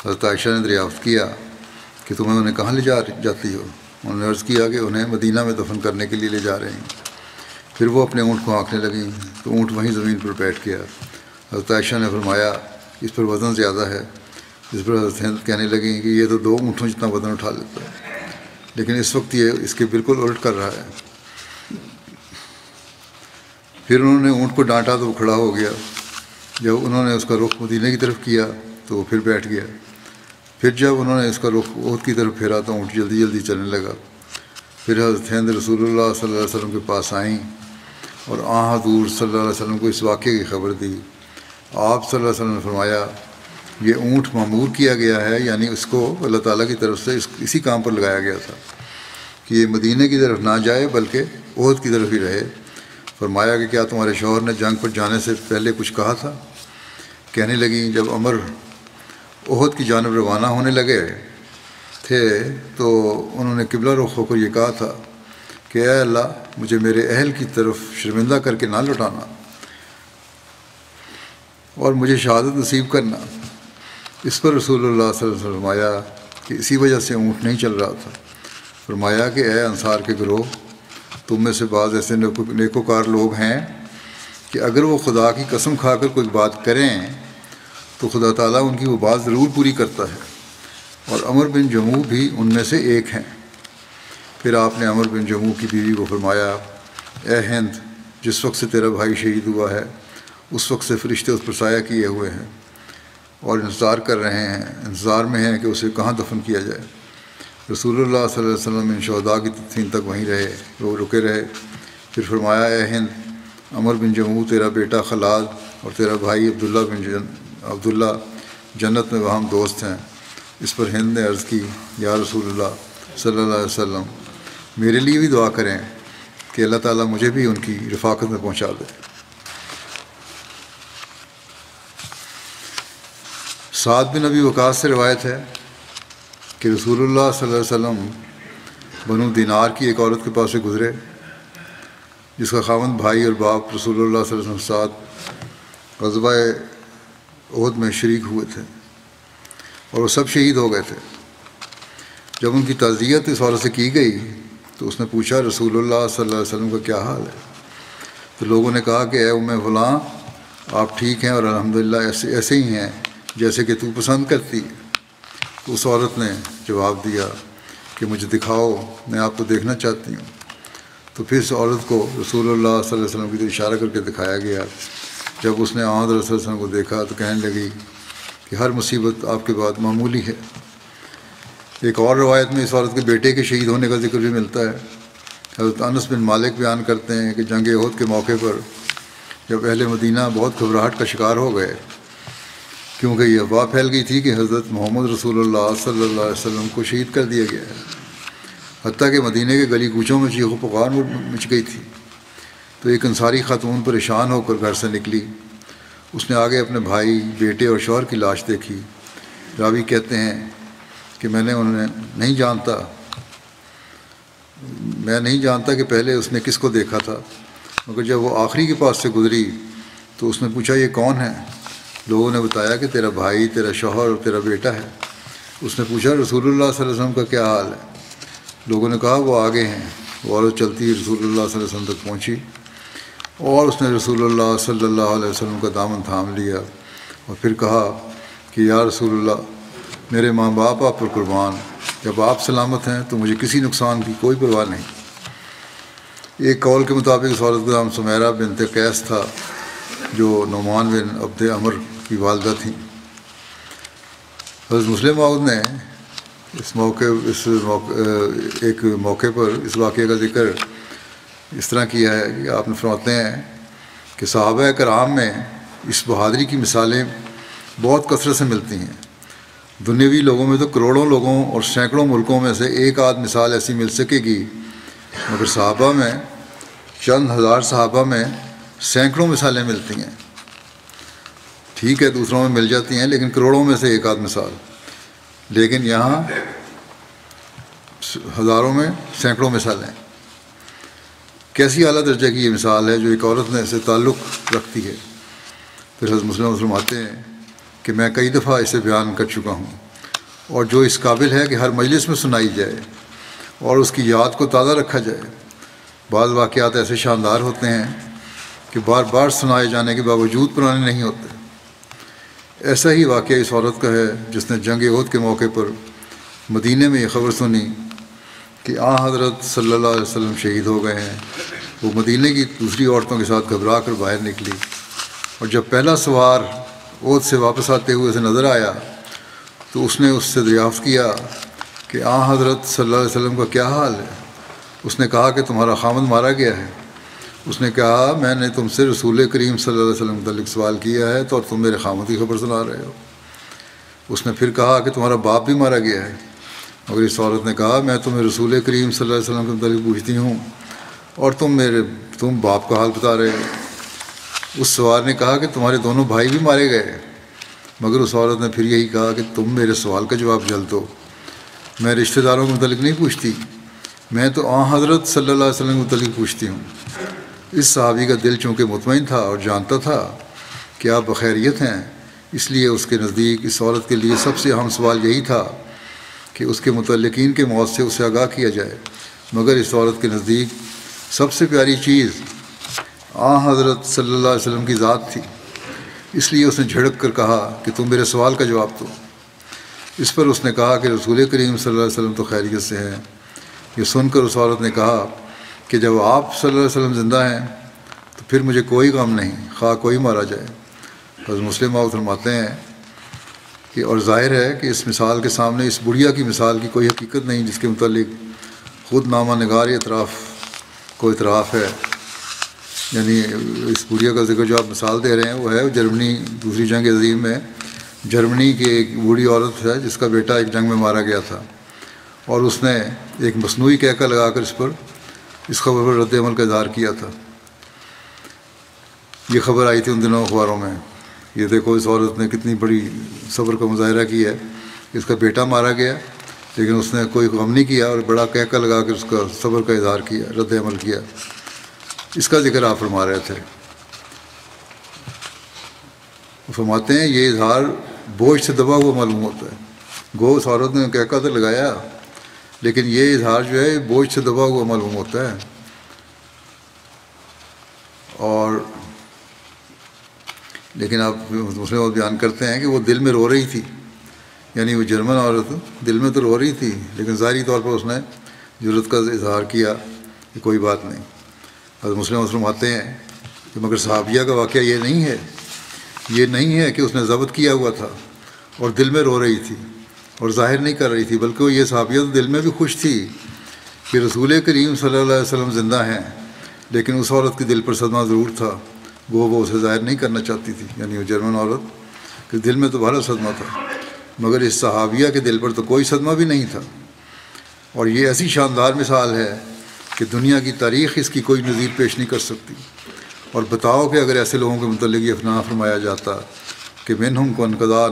[SPEAKER 2] حضرت عائشہ نے دریافت کیا کہ تمہیں انہیں کہاں لے جاتی ہو؟ انہوں نے عرض کیا کہ انہیں مدینہ میں دفن کرنے کے لیے لے جا رہے ہیں۔ پھر وہ اپنے اونٹ کو ہانکنے لگیں تو اونٹ وہیں زمین پر بیٹھ گیا۔ حضرت عائشہ نے فرمایا اس پر وزن زیادہ ہے۔ اس پر حضرت ہند کہنے لگیں کہ یہ تو 2 اونٹوں جتنا وزن اٹھا لیتا ہے، لیکن اس وقت یہ اس کے بالکل الٹ کر رہا ہے۔ پھر انہوں نے اونٹ کو ڈانٹا تو وہ کھڑا ہو گیا۔ جب انہوں نے اس کا رخ مدینہ کی طرف کیا تو وہ پھر بیٹھ گیا۔ پھر جب انہوں نے اس کا رخ احد کی طرف پھیرا تو اونٹ جلدی جلدی چلنے لگا۔ پھر حضرت ہند رسول اللہ صلی اللہ علیہ وسلم کے پاس آئیں اور حضور صلی اللہ علیہ وسلم کو اس واقعے کی خبر دی۔ آپ صلی اللہ علیہ وسلم نے فرمایا یہ اونٹ معمور کیا گیا ہے، یعنی اس کو اللہ تعالیٰ کی طرف سے اسی کام پر لگایا گیا تھا کہ یہ مدینہ کی طرف نہ جائے بلکہ احد کی طرف ہی رہے۔ فرمایا کہ کیا تمہارے شوہر نے جنگ پر جانے سے پہلے کچھ کہا تھا کہنے لگیں جب عمر احد کی جانب روانہ ہونے لگے تھے تو انہوں نے قبلہ رخ ہو کر یہ کہا تھا کہ اے اللہ مجھے میرے اہل کی طرف شرمندہ کر کے نہ لوٹانا اور مجھے شہادت نصیب کرنا۔ اس پر رسول اللہ صلی اللہ علیہ وسلم فرمایا کہ اسی وجہ سے اونٹ نہیں چل رہا تھا۔ فرمایا کہ اے انصار کے گروہ، تم میں سے بعض ایسے نیکوکار لوگ ہیں کہ اگر وہ خدا کی قسم کھا کر کوئی بات کریں تو خدا تعالیٰ ان کی وہ بات ضرور پوری کرتا ہے، اور عمر بن جموع بھی ان میں سے ایک ہیں۔ پھر آپ نے عمر بن جموع کی بیوی کو فرمایا اے ہند، جس وقت سے تیرا بھائی شہید ہوا ہے اس وقت سے فرشتے اس پر سایہ کیے ہوئے ہیں اور انتظار کر رہے ہیں، انتظار میں ہیں کہ اسے کہاں دفن کیا جائے۔ رسول اللہ صلی اللہ علیہ وسلم ان شہداء کی تدفین تک وہیں رکے رہے۔ پھر فرمایا اے ہند، عمر بن جموع تیرا بیٹا خلاد اور تیرا بھائی عبداللہ جنت میں وہاں دوست ہیں۔ اس پر ہند نے عرض کی یا رسول اللہ صلی اللہ علیہ وسلم، میرے لیے بھی دعا کریں کہ اللہ تعالیٰ مجھے بھی ان کی رفاقت میں پہنچا دے۔ سعد بن ابی وقاص سے روایت ہے کہ رسول اللہ صلی اللہ علیہ وسلم بنو دینار کی ایک عورت کے پاس سے گزرے جس کا خاوند بھائی اور باپ رسول اللہ صلی اللہ علیہ وسلم کے ساتھ غزوہ احد میں شریک ہوئے تھے اور وہ سب شہید ہو گئے تھے۔ جب ان کی تعزیت اس عورت سے کی گئی تو اس نے پوچھا رسول اللہ صلی اللہ علیہ وسلم کا کیا حال ہے؟ تو لوگوں نے کہا کہ اے ام فلاں، آپ ٹھیک ہیں اور الحمدللہ ایسے ہی ہیں جیسے کہ تو پسند کرتی ہے۔ تو اس عورت نے جواب دیا کہ مجھے دکھاؤ، میں آپ کو دیکھنا چاہتی ہوں۔ تو پھر اس عورت کو رسول اللہ صلی اللہ علیہ وسلم کی طرف اشارہ کر کے دکھایا گیا۔ جب اس نے آمد رسول اللہ صلی اللہ علیہ وسلم کو دیکھا تو کہنے لگی کہ ہر مصیبت آپ کے بعد معمولی ہے۔ ایک اور روایت میں اس عورت کے بیٹے کے شہید ہونے کا ذکر بھی ملتا ہے۔ حضرت انس بن مالک بیان کرتے ہیں کہ جنگ احد کے موقع پر جب اہل مدینہ بہت گھبراہٹ کا شکار ہو گئے کیونکہ یہ افواہ پھیل گئی تھی کہ حضرت محمد رسول اللہ صلی اللہ علیہ وسلم کو شہید کر دیا گیا ہے، حتیٰ کہ مدینہ کے گلی کوچوں میں چیخ و پکار مچ گئی تھی، تو ایک انصاری خاتون پریشان ہو کر گھر سے نکلی۔ اس نے آگے اپنے بھائی، بیٹے اور شوہر کی لاش دیکھی۔ راوی کہتے ہیں کہ میں نہیں جانتا کہ پہلے اس نے کس کو دیکھا تھا، مگر جب وہ آخری کے پاس سے گزری تو اس نے پوچھا یہ کون ہے؟ لوگوں نے بتایا کہ تیرا بھائی، تیرا شوہر اور تیرا بیٹا ہے۔ اس نے پوچھا رسول اللہ صلی اللہ علیہ وسلم کا کیا حال ہے؟ لوگوں نے کہا وہ آگے ہیں۔ وہ عورت چلتی رسول اللہ صلی اللہ علیہ وسلم تک پہنچی اور اس نے رسول اللہ صلی اللہ علیہ وسلم کا دامن تھام لیا اور پھر کہا کہ یا رسول اللہ، میرے ماں باپ آپ پر قربان، جب آپ سلامت ہیں تو مجھے کسی نقصان کی کوئی پرواہ نہیں۔ ایک قول کے مطابق اس عورت کا نام سمیرہ بنت قیس تھا جو نعمان بن عبد عمر کی والدہ تھیں۔ حضرت مسلم موعود نے ایک موقع پر اس واقعے کا ذکر اس طرح کیا ہے کہ آپ نے فرماتے ہیں کہ صحابہ کرام میں اس بہادری کی مثالیں بہت کثرت سے ملتی ہیں۔ دنیاوی لوگوں میں تو کروڑوں لوگوں اور سینکڑوں ملکوں میں سے ایک آدھ مثال ایسی مل سکے گی، مگر صحابہ میں، چند ہزار صحابہ میں سینکڑوں مثالیں ملتی ہیں۔ ٹھیک ہے دوسروں میں مل جاتی ہیں لیکن کروڑوں میں سے ایک آدھ مثال، لیکن یہاں ہزاروں میں سینکڑوں مثالیں۔ کیسی اعلیٰ درجے کی یہ مثال ہے جو ایک عورت نے اسے تعلق رکھتی ہے۔ پھر حضرت مسلم فرماتے ہیں کہ میں کئی دفعہ اسے بیان کر چکا ہوں اور جو اس قابل ہے کہ ہر مجلس میں سنائی جائے اور اس کی یاد کو تازہ رکھا جائے۔ بعض واقعات ایسے شاندار ہوتے ہیں کہ بار بار سنائے جانے کے باوجود پرانے نہیں ہوتے۔ ایسا ہی واقعہ اس عورت کا ہے جس نے جنگ احد کے موقع پر مدینہ میں یہ خبر سنی کہ حضرت صلی اللہ علیہ وسلم شہید ہو گئے ہیں۔ وہ مدینہ کی دوسری عورتوں کے ساتھ گھبرا کر باہر نکلی اور جب پہلا سوار احد سے واپس آتے ہوئے اسے نظر آیا تو اس نے اس سے دریافت کیا کہ حضرت صلی اللہ علیہ وسلم کا کیا حال ہے؟ اس نے کہا کہ تمہارا خاوند مارا گیا ہے۔ اس نے کہا میں نے تم سے رسول کریم صلی اللہ علیہ وسلم متعلق سوال کیا ہے تو اور تم میرے خاوند کی خبر سنا رہے ہو۔ اس نے پھر کہا کہ تمہارا باپ بھی مارا گیا ہے، مگر اس عورت نے کہا میں تمہیں رسول کریم صلی اللہ علیہ وسلم کے متعلق پوچھتی ہوں اور تم باپ کا حال بتا رہے ہو۔ اس سوار نے کہا کہ تمہارے دونوں بھائی بھی مارے گئے۔ مگر اس عورت نے پھر یہی کہا کہ تم میرے سوال کا جواب جلد دو، میں رشتہ داروں کے متعلق نہیں پوچھتی، میں تو حضرت صلی اللہ علیہ وسلم کے متعلق پوچھتی ہوں۔ اس صحابی کا دل چونکہ مطمئن تھا اور جانتا تھا کہ آپ بخیریت ہیں، اس لیے اس کے نزدیک اس عورت کے لیے سب سے اہم سوال یہی تھا کہ اس کے متعلقین کے موت سے اسے آگاہ کیا جائے۔ مگر اس عورت کے نزدیک سب سے پیاری چیز حضرت صلی اللہ علیہ وسلم کی ذات تھی، اس لیے اس نے جھڑک کر کہا کہ تم میرے سوال کا جواب دو۔ اس پر اس نے کہا کہ رسول کریم صلی اللہ علیہ وسلم تو خیریت سے ہیں۔ یہ سن کر اس عورت نے کہا کہ جب آپ صلی اللہ علیہ وسلم زندہ ہیں تو پھر مجھے کوئی غم نہیں، خواہ کوئی مارا جائے۔ حضرت مسلم آپ فرماتے ہیں کہ اور ظاہر ہے کہ اس مثال کے سامنے اس بڑھیا کی مثال کی کوئی حقیقت نہیں جس کے متعلق خود نامہ نگار اعتراف کو اعتراف ہے۔ یعنی اس بڑھیا کا ذکر جو آپ مثال دے رہے ہیں وہ ہے جرمنی دوسری جنگ عظیم میں جرمنی کی ایک بوڑھی عورت ہے جس کا بیٹا ایک جنگ میں مارا گیا تھا، اور اس نے ایک مصنوعی کہکہ لگا کر اس خبر پر رد عمل کا اظہار کیا تھا۔ یہ خبر آئی تھی ان دنوں اخباروں میں، یہ دیکھو اس عورت نے کتنی بڑی صبر کا مظاہرہ کیا ہے، اس کا بیٹا مارا گیا لیکن اس نے کوئی غم نہیں کیا اور بڑا کہکہ لگا کر اس کا صبر کا اظہار کیا، رد عمل کیا۔ اس کا ذکر آپ فرما رہے تھے۔ فرماتے ہیں یہ اظہار بوجھ سے دبا ہوا معلوم ہوتا ہے۔ گو اس عورت نے کہکہ تو لگایا لیکن یہ اظہار جو ہے بوجھ سے دبا ہوا معلوم ہوتا ہے۔ اور لیکن آپ دوسرے وقت بیان کرتے ہیں کہ وہ دل میں رو رہی تھی، یعنی وہ جرمن عورت دل میں تو رو رہی تھی لیکن ظاہری طور پر اس نے جرأت کا اظہار کیا کہ کوئی بات نہیں۔ حضرت مسلم فرماتے ہیں کہ مگر صحابیہ کا واقعہ یہ نہیں ہے کہ اس نے ضبط کیا ہوا تھا اور دل میں رو رہی تھی اور ظاہر نہیں کر رہی تھی، بلکہ وہ یہ صحابیہ تو دل میں بھی خوش تھی کہ رسول کریم صلی اللہ علیہ وسلم زندہ ہیں، لیکن اس عورت کے دل پر صدمہ ضرور تھا، وہ اسے ظاہر نہیں کرنا چاہتی تھی، یعنی وہ جرمن عورت کے دل میں تو بہت صدمہ تھا، مگر اس صحابیہ کے دل پر تو کوئی صدمہ بھی نہیں تھا۔ اور یہ ایسی شاندار مثال ہے کہ دنیا کی تاریخ اس کی کوئی نظیر پیش نہیں کر سکتی۔ اور بتاؤ کہ اگر ایسے لوگوں کے متعلق یہ افنا فرمایا جاتا کہ منہم من قضا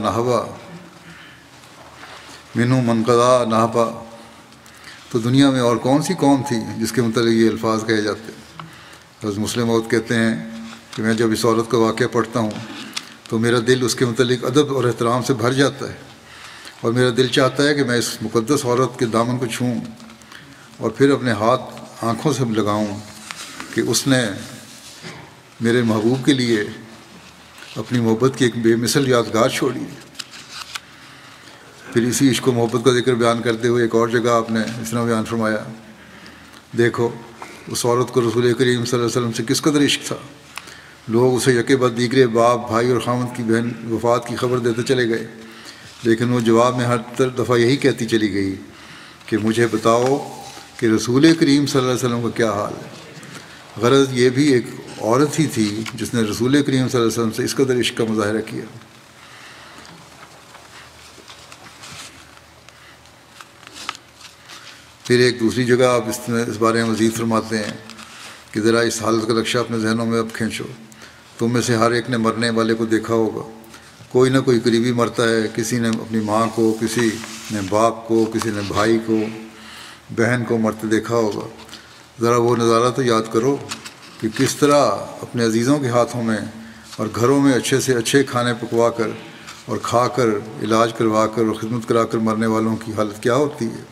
[SPEAKER 2] نحبا، تو دنیا میں اور کون سی قوم تھی جس کے متعلق یہ الفاظ کہے جاتے۔ حضرت مسلم موعود کہتے ہیں کہ میں جب اس عورت کا واقعہ پڑھتا ہوں تو میرا دل اس کے متعلق ادب اور احترام سے بھر جاتا ہے، اور میرا دل چاہتا ہے کہ میں اس مقدس عورت کے دامن کو چھوؤں اور پھر اپنے ہاتھ آنکھوں سے لگاؤں کہ اس نے میرے محبوب کے لیے اپنی محبت کی ایک بے مثل یادگار چھوڑی۔ پھر اسی عشق و محبت کا ذکر بیان کرتے ہوئے ایک اور جگہ آپ نے اس طرح بیان فرمایا، دیکھو اس عورت کو رسول کریم صلی اللہ علیہ وسلم سے کس قدر عشق تھا، لوگ اسے یکے بعد دیگرے باپ بھائی اور خامد کی بہن وفات کی خبر دیتے چلے گئے، لیکن وہ جواب میں ہر دفعہ یہی کہتی چلی گئی کہ مجھے بتاؤ کہ رسول کریم صلی اللہ علیہ وسلم کا کیا حال ہے۔ غرض یہ بھی ایک عورت ہی تھی جس نے رسول کریم صلی اللہ علیہ وسلم سے اس قدر عشق کا مظاہرہ کیا۔ پھر ایک دوسری جگہ آپ اس بارے میں مزید فرماتے ہیں کہ ذرا اس حالت کا نقشہ اپنے ذہنوں میں اب کھینچو، تم میں سے ہر ایک نے مرنے والے کو دیکھا ہوگا، کوئی نہ کوئی قریبی مرتا ہے، کسی نے اپنی ماں کو، کسی نے باپ کو، کسی نے بھائی کو، بہن کو مرتے دیکھا ہوگا۔ ذرا وہ نظارہ تو یاد کرو کہ کس طرح اپنے عزیزوں کے ہاتھوں میں اور گھروں میں اچھے سے اچھے کھانے پکوا کر اور کھا کر علاج کروا کر اور خدمت کرا کر مرنے والوں کی حالت کیا ہوتی ہے،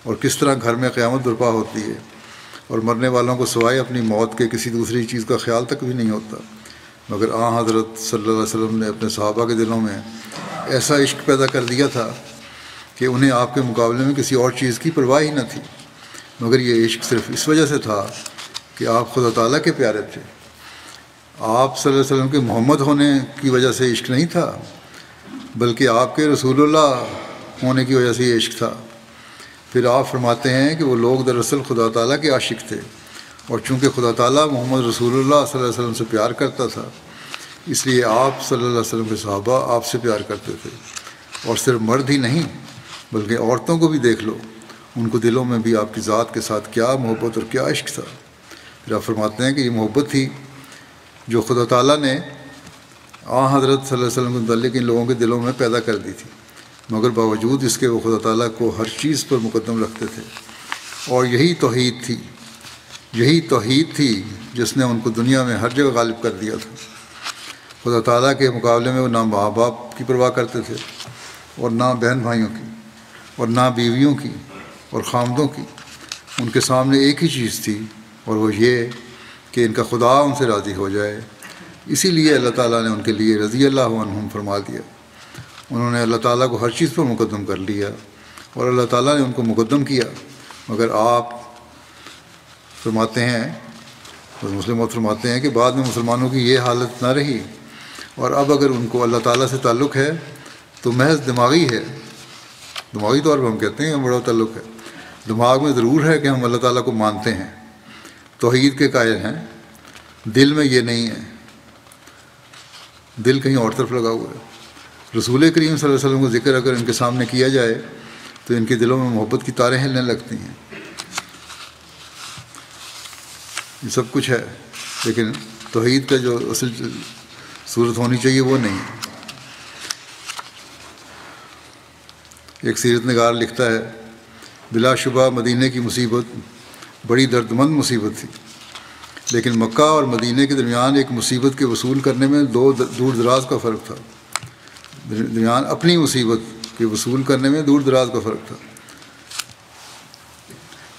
[SPEAKER 2] اور کس طرح گھر میں قیامت برپا ہوتی ہے، اور مرنے والوں کو سوائے اپنی موت کے کسی دوسری چیز کا خیال تک بھی نہیں ہوتا۔ مگر حضرت صلی اللہ علیہ وسلم نے اپنے صحابہ کے دلوں میں ایسا عشق پیدا کر دیا تھا کہ انہیں آپ کے مقابلے میں کسی اور چیز کی پرواہ ہی نہ تھی، مگر یہ عشق صرف اس وجہ سے تھا کہ آپ خدا تعالیٰ کے پیارے تھے۔ آپ صلی اللہ علیہ وسلم کے محمد ہونے کی وجہ سے عشق نہیں تھا، بلکہ آپ کے رسول اللہ ہونے کی وجہ سے یہ عشق تھا۔ پھر آپ فرماتے ہیں کہ وہ لوگ دراصل خدا تعالیٰ کے عاشق تھے، اور چونکہ خدا تعالیٰ محمد رسول اللہ صلی اللہ علیہ وسلم سے پیار کرتا تھا، اس لیے آپ صلی اللہ علیہ وسلم کے صحابہ آپ سے پیار کرتے تھے۔ اور صرف مرد ہی نہیں بلکہ عورتوں کو بھی دیکھ لو، ان کو دلوں میں بھی آپ کی ذات کے ساتھ کیا محبت اور کیا عشق تھا۔ پھر آپ فرماتے ہیں کہ یہ محبت تھی جو خدا تعالیٰ نے حضرت صلی اللہ علیہ وسلم کے متعلق ان لوگوں کے دلوں میں پیدا کر دی تھی، مگر باوجود اس کے وہ خدا تعالیٰ کو ہر چیز پر مقدم رکھتے تھے، اور یہی توحید تھی جس نے ان کو دنیا میں ہر جگہ غالب کر دیا تھا۔ خدا تعالیٰ کے مقابلے میں وہ نہ ماں باپ کی پرواہ کرتے تھے اور نہ بہن بھائیوں کی اور نہ بیویوں کی اور خامدوں کی۔ ان کے سامنے ایک ہی چیز تھی، اور وہ یہ کہ ان کا خدا ان سے راضی ہو جائے۔ اسی لیے اللہ تعالیٰ نے ان کے لیے رضی اللہ عنہم فرما دیا۔ انہوں نے اللہ تعالیٰ کو ہر چیز پر مقدم کر لیا، اور اللہ تعالیٰ نے ان کو مقدم کیا۔ مگر آپ فرماتے ہیں، مسلم فرماتے ہیں کہ بعد میں مسلمانوں کی یہ حالت نہ رہی، اور اب اگر ان کو اللہ تعالیٰ سے تعلق ہے تو محض دماغی ہے، دماغی طور پر ہم کہتے ہیں بڑا تعلق ہے۔ دماغ میں ضرور ہے کہ ہم اللہ تعالیٰ کو مانتے ہیں، توحید کے قائل ہیں، دل میں یہ نہیں ہے، دل کہیں اور طرف لگا ہوا ہے۔ رسول کریم صلی اللہ علیہ وسلم کا ذکر اگر ان کے سامنے کیا جائے تو ان کے دلوں میں محبت کی تاریں ہلنے لگتی ہیں۔ یہ سب کچھ ہے، لیکن توحید کا جو اصل صورت ہونی چاہیے وہ نہیں۔ ایک سیرت نگار لکھتا ہے، بلا شبہ مدینہ کی مصیبت بڑی دردمند مصیبت تھی، لیکن مکہ اور مدینہ کے درمیان ایک مصیبت کے وصول کرنے میں دور دراز کا فرق تھا۔ درمیان اپنی مصیبت کے وصول کرنے میں دور دراز کا فرق تھا۔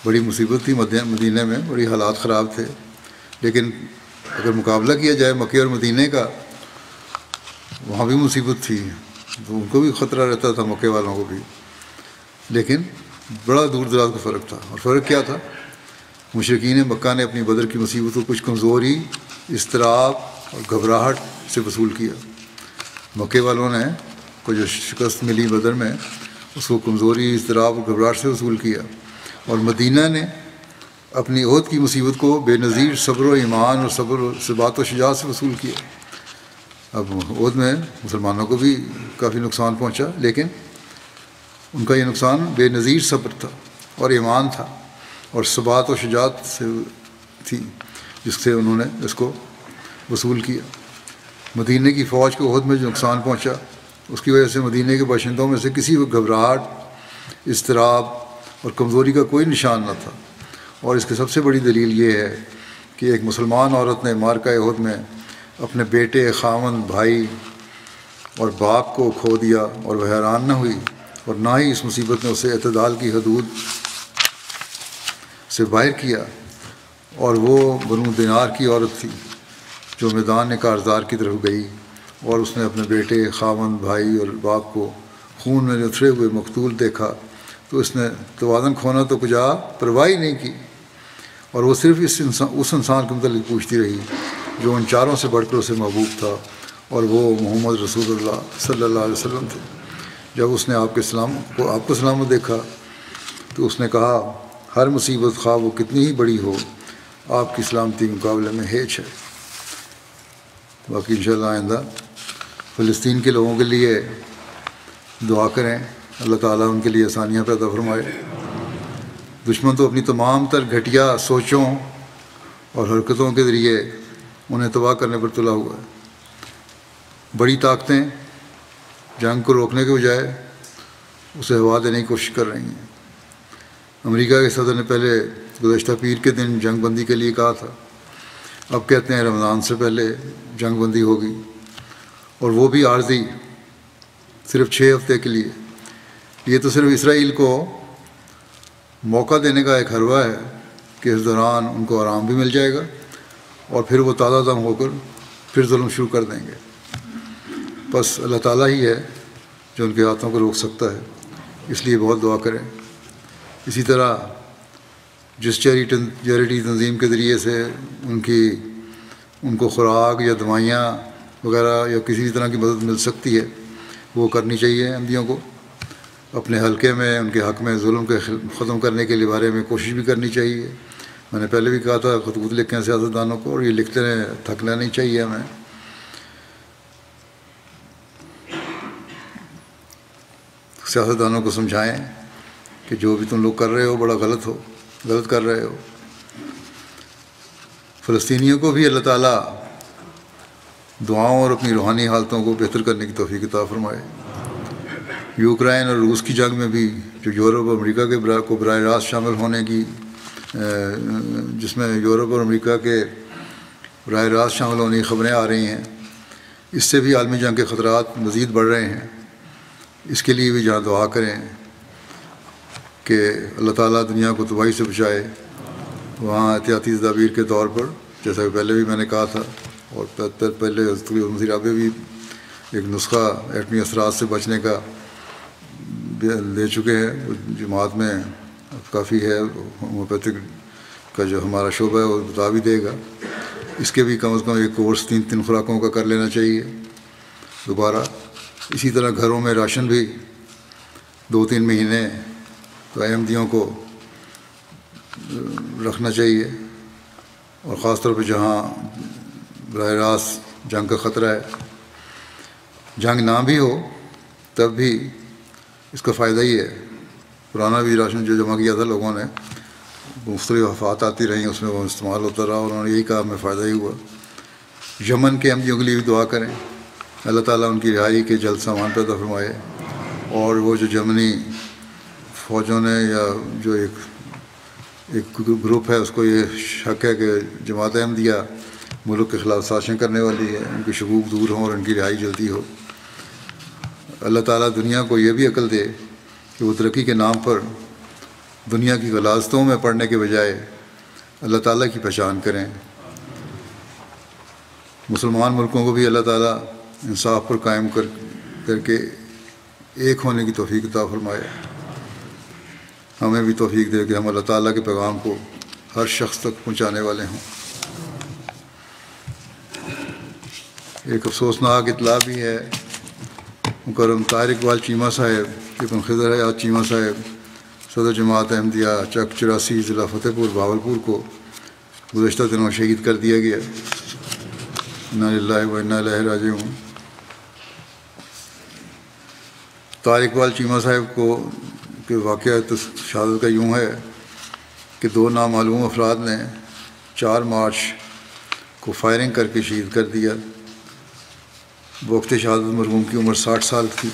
[SPEAKER 2] بڑی مصیبت تھی مدینہ میں، بڑی حالات خراب تھے، لیکن اگر مقابلہ کیا جائے مکہ اور مدینہ کا، وہاں بھی مصیبت تھی، تو ان کو بھی خطرہ رہتا تھا، مکے والوں کو بھی، لیکن بڑا دور دراز کا فرق تھا۔ اور فرق کیا تھا؟ مشرکین مکہ نے اپنی بدر کی مصیبت کو کچھ کمزوری، اضطراب اور گھبراہٹ سے وصول کیا۔ مکے والوں نے کو جو شکست ملی بدر میں، اس کو کمزوری، اضطراب اور گھبراہٹ سے وصول کیا، اور مدینہ نے اپنی عہد کی مصیبت کو بے نظیر صبر و ایمان اور صبر و ثبات و شجاعت سے وصول کیا۔ اب عہد میں مسلمانوں کو بھی کافی نقصان پہنچا، لیکن ان کا یہ نقصان بے نظیر صبر تھا اور ایمان تھا اور ثبات و شجاعت سے تھی، جس سے انہوں نے اس کو وصول کیا۔ مدینہ کی فوج کو عہد میں جو نقصان پہنچا، اس کی وجہ سے مدینہ کے باشندوں میں سے کسی کو گھبراہٹ، اضطراب اور کمزوری کا کوئی نشان نہ تھا۔ اور اس کی سب سے بڑی دلیل یہ ہے کہ ایک مسلمان عورت نے معرکہ عہد میں اپنے بیٹے، خاوند، بھائی اور باپ کو کھو دیا، اور وہ حیران نہ ہوئی، اور نہ ہی اس مصیبت نے اسے اعتدال کی حدود سے باہر کیا۔ اور وہ بنو دینار کی عورت تھی جو میدان کارزار کی طرف گئی، اور اس نے اپنے بیٹے، خاوند، بھائی اور باپ کو خون میں اترے ہوئے مقتول دیکھا، تو اس نے توازن کھونا تو کجا پرواہ ہی نہیں کی، اور وہ صرف اس انسان کے متعلق پوچھتی رہی جو ان چاروں سے بڑھ کر اسے محبوب تھا، اور وہ محمد رسول اللہ صلی اللہ علیہ وسلم تھے۔ جب اس نے آپ کو سلامت دیکھا تو اس نے کہا، ہر مصیبت خواہ وہ کتنی ہی بڑی ہو، آپ کی سلامتی کے مقابلے میں ہیچ ہے۔ باقی انشاءاللہ آئندہ فلسطین کے لوگوں کے لیے دعا کریں، اللہ تعالیٰ ان کے لیے آسانیاں پیدا فرمائے۔ دشمن تو اپنی تمام تر گھٹیا سوچوں اور حرکتوں کے ذریعے انہیں تباہ کرنے پر تلا ہوا ہے۔ بڑی طاقتیں جنگ کو روکنے کے بجائے اسے ہوا دینے کی کوشش کر رہی ہیں۔ امریکہ کے صدر نے پہلے گزشتہ پیر کے دن جنگ بندی کے لیے کہا تھا، اب کہتے ہیں رمضان سے پہلے جنگ بندی ہوگی، اور وہ بھی عارضی، صرف 6 ہفتے کے لیے۔ یہ تو صرف اسرائیل کو موقع دینے کا ایک حربہ ہے کہ اس دوران ان کو آرام بھی مل جائے گا، اور پھر وہ تازہ دم ہو کر پھر ظلم شروع کر دیں گے۔ بس اللہ تعالیٰ ہی ہے جو ان کے ہاتھوں کو روک سکتا ہے، اس لیے بہت دعا کریں۔ اسی طرح جس چیریٹی تنظیم کے ذریعے سے ان کو خوراک یا دوائیاں وغیرہ یا کسی بھی طرح کی مدد مل سکتی ہے، وہ کرنی چاہیے۔ احمدیوں کو اپنے حلقے میں ان کے حق میں ظلم کے ختم کرنے کے بارے میں کوشش بھی کرنی چاہیے۔ میں نے پہلے بھی کہا تھا، خطوط لکھیں سیاستدانوں کو، اور یہ لکھتے رہیں، تھکنا نہیں چاہیے ہمیں۔ سیاستدانوں کو سمجھائیں کہ جو بھی تم لوگ کر رہے ہو بڑا غلط کر رہے ہو۔ فلسطینیوں کو بھی اللہ تعالیٰ دعاؤں اور اپنی روحانی حالتوں کو بہتر کرنے کی توفیق عطا فرمائے۔ یوکرائن اور روس کی جنگ میں بھی جو یورپ اور امریکہ کے کو براہ راست شامل ہونے کی جس میں یورپ اور امریکہ کے براہ راست شامل ہونے کی خبریں آ رہی ہیں، اس سے بھی عالمی جنگ کے خطرات مزید بڑھ رہے ہیں۔ اس کے لیے بھی جہاں دعا کریں کہ اللہ تعالیٰ دنیا کو تباہی سے بچائے، وہاں احتیاطی تدابیر کے طور پر، جیسا کہ پہلے بھی میں نے کہا تھا اور پہلے وزیر اعظم بھی ایک نسخہ ایٹمی اثرات سے بچنے کا دے چکے ہیں۔ جماعت میں کافی ہے، ہومیوپیتھک کا جو ہمارا شعبہ ہے وہ بتا بھی دے گا۔ اس کے بھی کم از کم ایک کورس 3 خوراکوں کا کر لینا چاہیے دوبارہ۔ اسی طرح گھروں میں راشن بھی 2-3 مہینے تو احمدیوں کو رکھنا چاہیے، اور خاص طور پہ جہاں براہ راست جنگ کا خطرہ ہے۔ جنگ نہ بھی ہو تب بھی اس کا فائدہ ہی ہے۔ پرانا بھی راشن جو جمع کیا تھا لوگوں نے، مختلف آفات آتی رہیں، اس میں وہ استعمال ہوتا رہا، اور انہوں نے یہی کہا ہمیں فائدہ ہی ہوا۔ یمن کے احمدیوں کے لیے بھی دعا کریں، اللہ تعالیٰ ان کی رہائی کے جلد سامان پیدا فرمائے، اور وہ جو یمنی فوجوں نے یا جو ایک گروپ ہے اس کو یہ شک ہے کہ جماعت احمدیہ ملک کے خلاف سازشیں کرنے والی ہے، ان کے شکوک دور ہوں اور ان کی رہائی جلدی ہو۔ اللہ تعالیٰ دنیا کو یہ بھی عقل دے کہ وہ ترقی کے نام پر دنیا کی غلاظتوں میں پڑنے کے بجائے اللہ تعالیٰ کی پہچان کریں۔ مسلمان ملکوں کو بھی اللہ تعالیٰ انصاف پر قائم کر کے ایک ہونے کی توفیق عطا فرمائے۔ ہمیں بھی توفیق دے کہ ہم اللہ تعالیٰ کے پیغام کو ہر شخص تک پہنچانے والے ہوں۔ ایک افسوسناک اطلاع بھی ہے، مکرم طاہر اقبال چیمہ صاحب ابن خضر حیات چیمہ صاحب صدر جماعت احمدیہ چک 84 ضلع فتح پور بہاولپور کو گزشتہ دنوں شہید کر دیا گیا۔ انا للہ و انا الیہ راجعون۔ طاہر اقبال چیمہ صاحب کو کہ واقعہ شہادت کا یوں ہے کہ 2 نامعلوم افراد نے 4 مارچ کو فائرنگ کر کے شہید کر دیا۔ وقت شہادت مرحوم کی عمر 60 سال تھی۔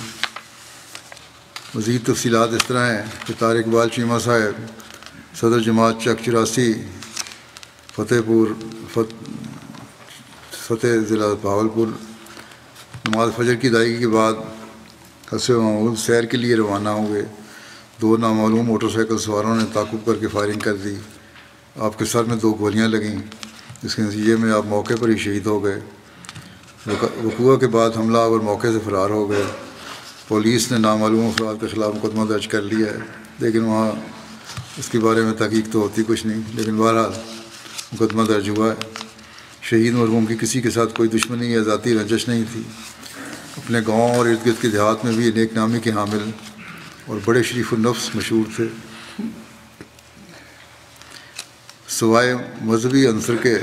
[SPEAKER 2] مزید تفصیلات اس طرح ہیں کہ طاہر اقبال چیمہ صاحب صدر جماعت چک 84 فتح ضلع بہاولپور نماز فجر کی ادائیگی کے بعد حسب معمول سیر کے لیے روانہ ہوئے۔ 2 نامعلوم موٹر سائیکل سواروں نے تعاقب کر کے فائرنگ کر دی۔ آپ کے سر میں 2 گولیاں لگیں، جس کے نتیجے میں آپ موقع پر ہی شہید ہو گئے۔ وقوع کے بعد حملہ آور موقع سے فرار ہو گئے۔ پولیس نے نامعلوم افراد کے خلاف مقدمہ درج کر لیا ہے، لیکن وہاں اس کے بارے میں تحقیق تو ہوتی کچھ نہیں، لیکن بہرحال مقدمہ درج ہوا ہے۔ شہید مرحوم کی کسی کے ساتھ کوئی دشمنی یا ذاتی رنجش نہیں تھی۔ اپنے گاؤں اور ارد گرد کے دیہات میں بھی یہ نیک نامی کے حامل اور بڑے شریف النفس مشہور تھے۔ سوائے مذہبی عنصر کے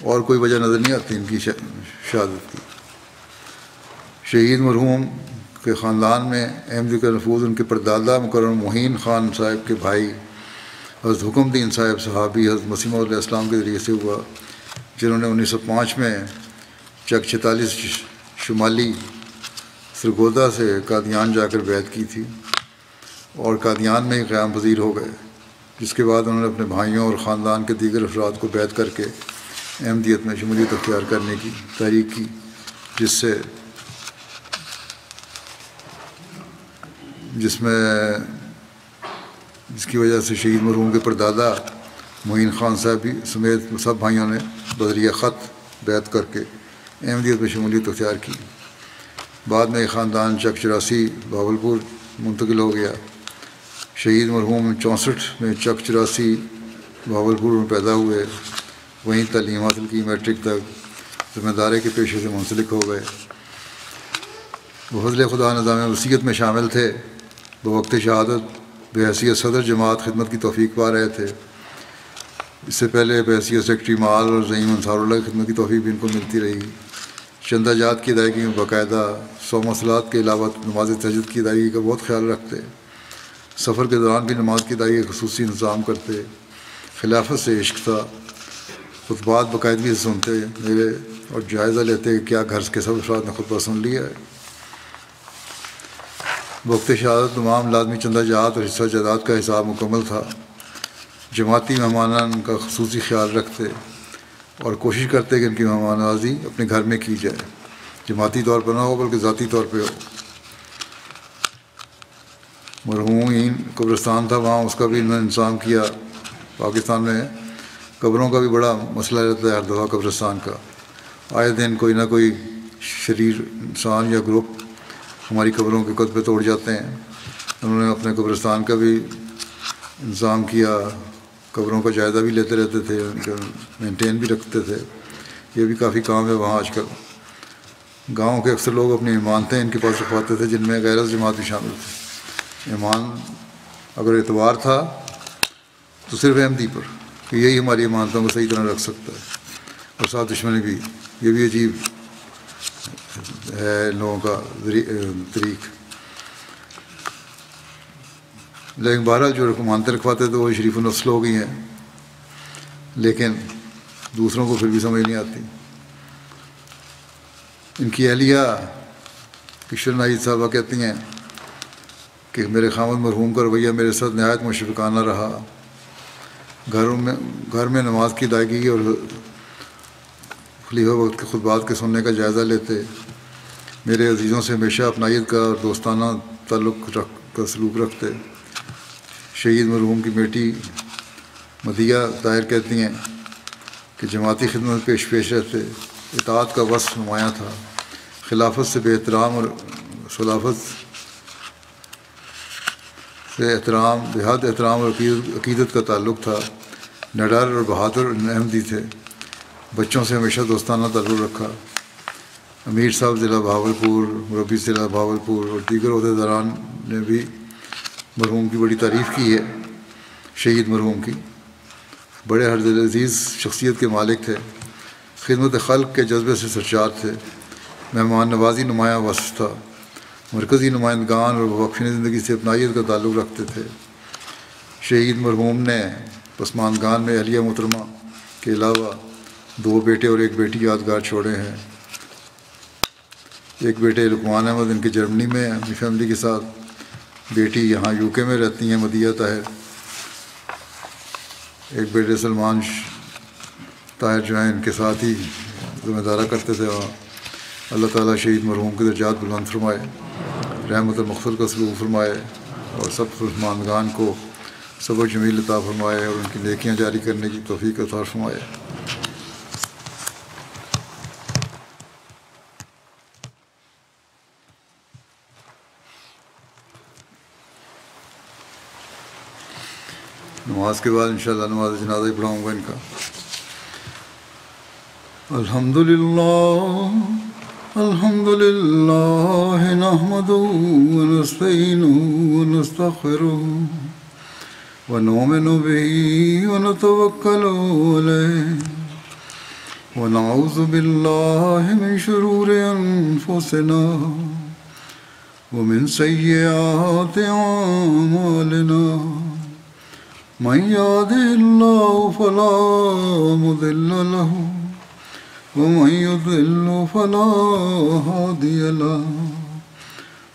[SPEAKER 2] اور کوئی وجہ نظر نہیں آتی ان کی شہادت کی۔ شہید مرحوم کے خاندان میں احمدی کا نفوذ ان کے پردادا مکرم معین خان صاحب کے بھائی حضرت حکم دین صاحب صحابی حضرت مسیح علیہ السلام کے ذریعے سے ہوا، جنہوں نے 1905 میں چک 46 شمالی سرگودا سے قادیان جا کر بیعت کی تھی اور قادیان میں ہی قیام پذیر ہو گئے، جس کے بعد انہوں نے اپنے بھائیوں اور خاندان کے دیگر افراد کو بیعت کر کے احمدیت میں شمولیت اختیار کرنے کی تحریک کی، جس کی وجہ سے شہید مرحوم کے پردادا معین خان صاحب بھی سمیت سب بھائیوں نے بذریعہ خط بیعت کر کے احمدیت میں شمولیت اختیار کی۔ بعد میں خاندان چک 84 بہاولپور منتقل ہو گیا۔ شہید مرحوم 64 میں چک 84 بہاولپور میں پیدا ہوئے، وہیں تعلیم حاصل کی، میٹرک تک ذمہ داری کے پیشے سے منسلک ہو گئے۔ وہ فضل خدا نظام وصیت میں شامل تھے۔ بوقت شہادت بحیثیت صدر جماعت خدمت کی توفیق پا رہے تھے۔ اس سے پہلے بحیثیت سیکرٹری مال اور زعیم انصار اللہ کی خدمت کی توفیق بھی ان کو ملتی رہی۔ چندہ جات کی ادائیگی میں باقاعدہ 100 مسلات کے علاوہ نماز تہجد کی ادائیگی کا بہت خیال رکھتے۔ سفر کے دوران بھی نماز کی ادائیگی کا خصوصی انتظام کرتے۔ خلافت سے عشق تھا، خطبات باقاعدگی سے سنتے۔ میرے اور جائزہ لیتے کہ کیا گھر کے سب افراد نے خطبہ سن لیا ہے۔ وقت شہادت تمام لازمی چندہ جات اور حصہ جائیداد کا حساب مکمل تھا۔ جماعتی مہمانان کا خصوصی خیال رکھتے اور کوشش کرتے کہ ان کی مہمان نوازی اپنے گھر میں کی جائے، جماعتی طور پر نہ ہو بلکہ ذاتی طور پہ ہو۔ مرحومین قبرستان تھا، وہاں اس کا بھی انہوں نے انتظام کیا۔ پاکستان میں قبروں کا بھی بڑا مسئلہ رہتا ہے ہر دفعہ قبرستان کا، آئے دن کوئی نہ کوئی شریر انسان یا گروپ ہماری قبروں کے قد پہ توڑ جاتے ہیں۔ انہوں نے اپنے قبرستان کا بھی انتظام کیا، قبروں کا جائزہ بھی لیتے رہتے تھے، ان کا مینٹین بھی رکھتے تھے۔ یہ بھی کافی کام ہے وہاں آج کل۔ گاؤں کے اکثر لوگ اپنی امانتیں ان کے پاس رکھواتے تھے، جن میں غیر جماعت بھی شامل تھے۔ ایمان اگر اعتبار تھا تو صرف احمدی پر کہ یہی ہماری امانتوں کو صحیح طرح رکھ سکتا ہے، اور ساتھ دشمنی بھی۔ یہ بھی عجیب ہے لوگوں کا طریق۔ لیکن بہرحال جو امانتیں رکھواتے تھے وہ شریف النفس لوگ ہی ہیں، لیکن دوسروں کو پھر بھی سمجھ نہیں آتی۔ ان کی اہلیہ کشور ناہید صاحبہ کہتی ہیں کہ میرے خامد مرحوم کا رویہ میرے ساتھ نہایت مشفقانہ رہا۔ گھر میں نماز کی ادائیگی اور خلیفہ وقت کے خطبات کے سننے کا جائزہ لیتے، میرے عزیزوں سے ہمیشہ اپنائیت کا اور دوستانہ تعلق کا سلوک رکھتے۔ شہید مرحوم کی بیٹی مدیہ طاہر کہتی ہیں کہ جماعتی خدمت پیش رہتے، اطاعت کا وصف نمایاں تھا، خلافت سے بے احترام اور خلافت سے بے حد احترام اور عقیدت کا تعلق تھا، نڈر اور بہادر احمدی تھے، بچوں سے ہمیشہ دوستانہ تعلق رکھا۔ امیر صاحب ضلع بہاولپور، مربی ضلع بہاولپور اور دیگر عہدیداران نے بھی مرحوم کی بڑی تعریف کی ہے۔ شہید مرحوم کی بڑے ہر دل عزیز شخصیت کے مالک تھے، خدمت خلق کے جذبے سے سرشار تھے، مہمان نوازی نمایاں وصف تھا، مرکزی نمائندگان اور وقفین زندگی سے اپنائیت کا تعلق رکھتے تھے۔ شہید مرحوم نے پسماندگان میں اہلیہ محترمہ کے علاوہ 2 بیٹے اور 1 بیٹی یادگار چھوڑے ہیں۔ ایک بیٹے لقمان احمد، ان کے جرمنی میں اپنی فیملی کے ساتھ، بیٹی یہاں UK میں رہتی ہیں مدیہ طاہر، ایک بیٹے سلمان طاہر جو ہیں ان کے ساتھ ہی ذمہ دارہ کرتے تھے وہاں۔ اللہ تعالیٰ شہید مرحوم کے درجات بلند فرمائے، رحمت المغفر کا سلوک فرمائے، اور سب پسماندگان کو صبر جمیل عطا فرمائے اور ان کی نیکیاں جاری کرنے کی توفیق عطا فرمائے۔ نماز کے بعد انشاءاللہ نماز جنازہ ہی پڑھاؤں گا ان کا۔ الحمد للہ نحمده ونستعینه ونستغفره ونؤمن به ونتوکل علیہ ونعوذ باللہ من شرور انفسنا ومن سیئات اعمالنا، من يهده الله فلا مضل له ومن يضلل فلا هادي له،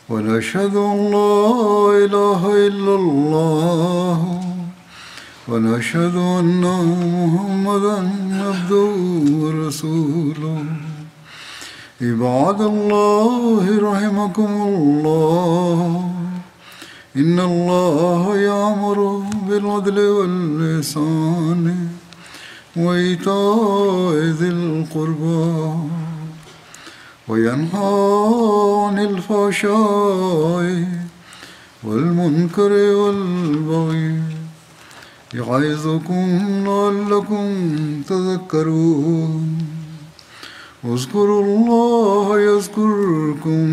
[SPEAKER 2] ونشهد أن لا إله إلا الله ونشهد أن محمدا عبده ورسوله۔ عباد الله رحمكم الله، إن الله يأمر بالعدل والإحسان وإيتاء ذي القربى وينهى عن الفحشاء والمنكر والبغي يعظكم لعلكم تذكرون۔ اذكروا الله يذكركم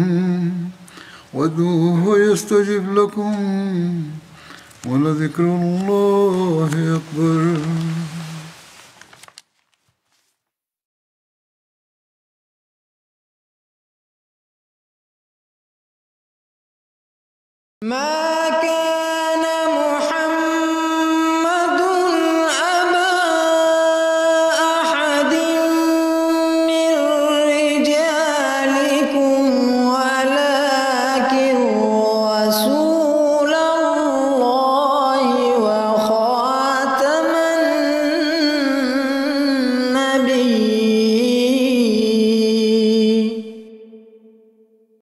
[SPEAKER 2] وادعوه يستجب لكم ولذكر الله أكبر۔
[SPEAKER 3] ما كان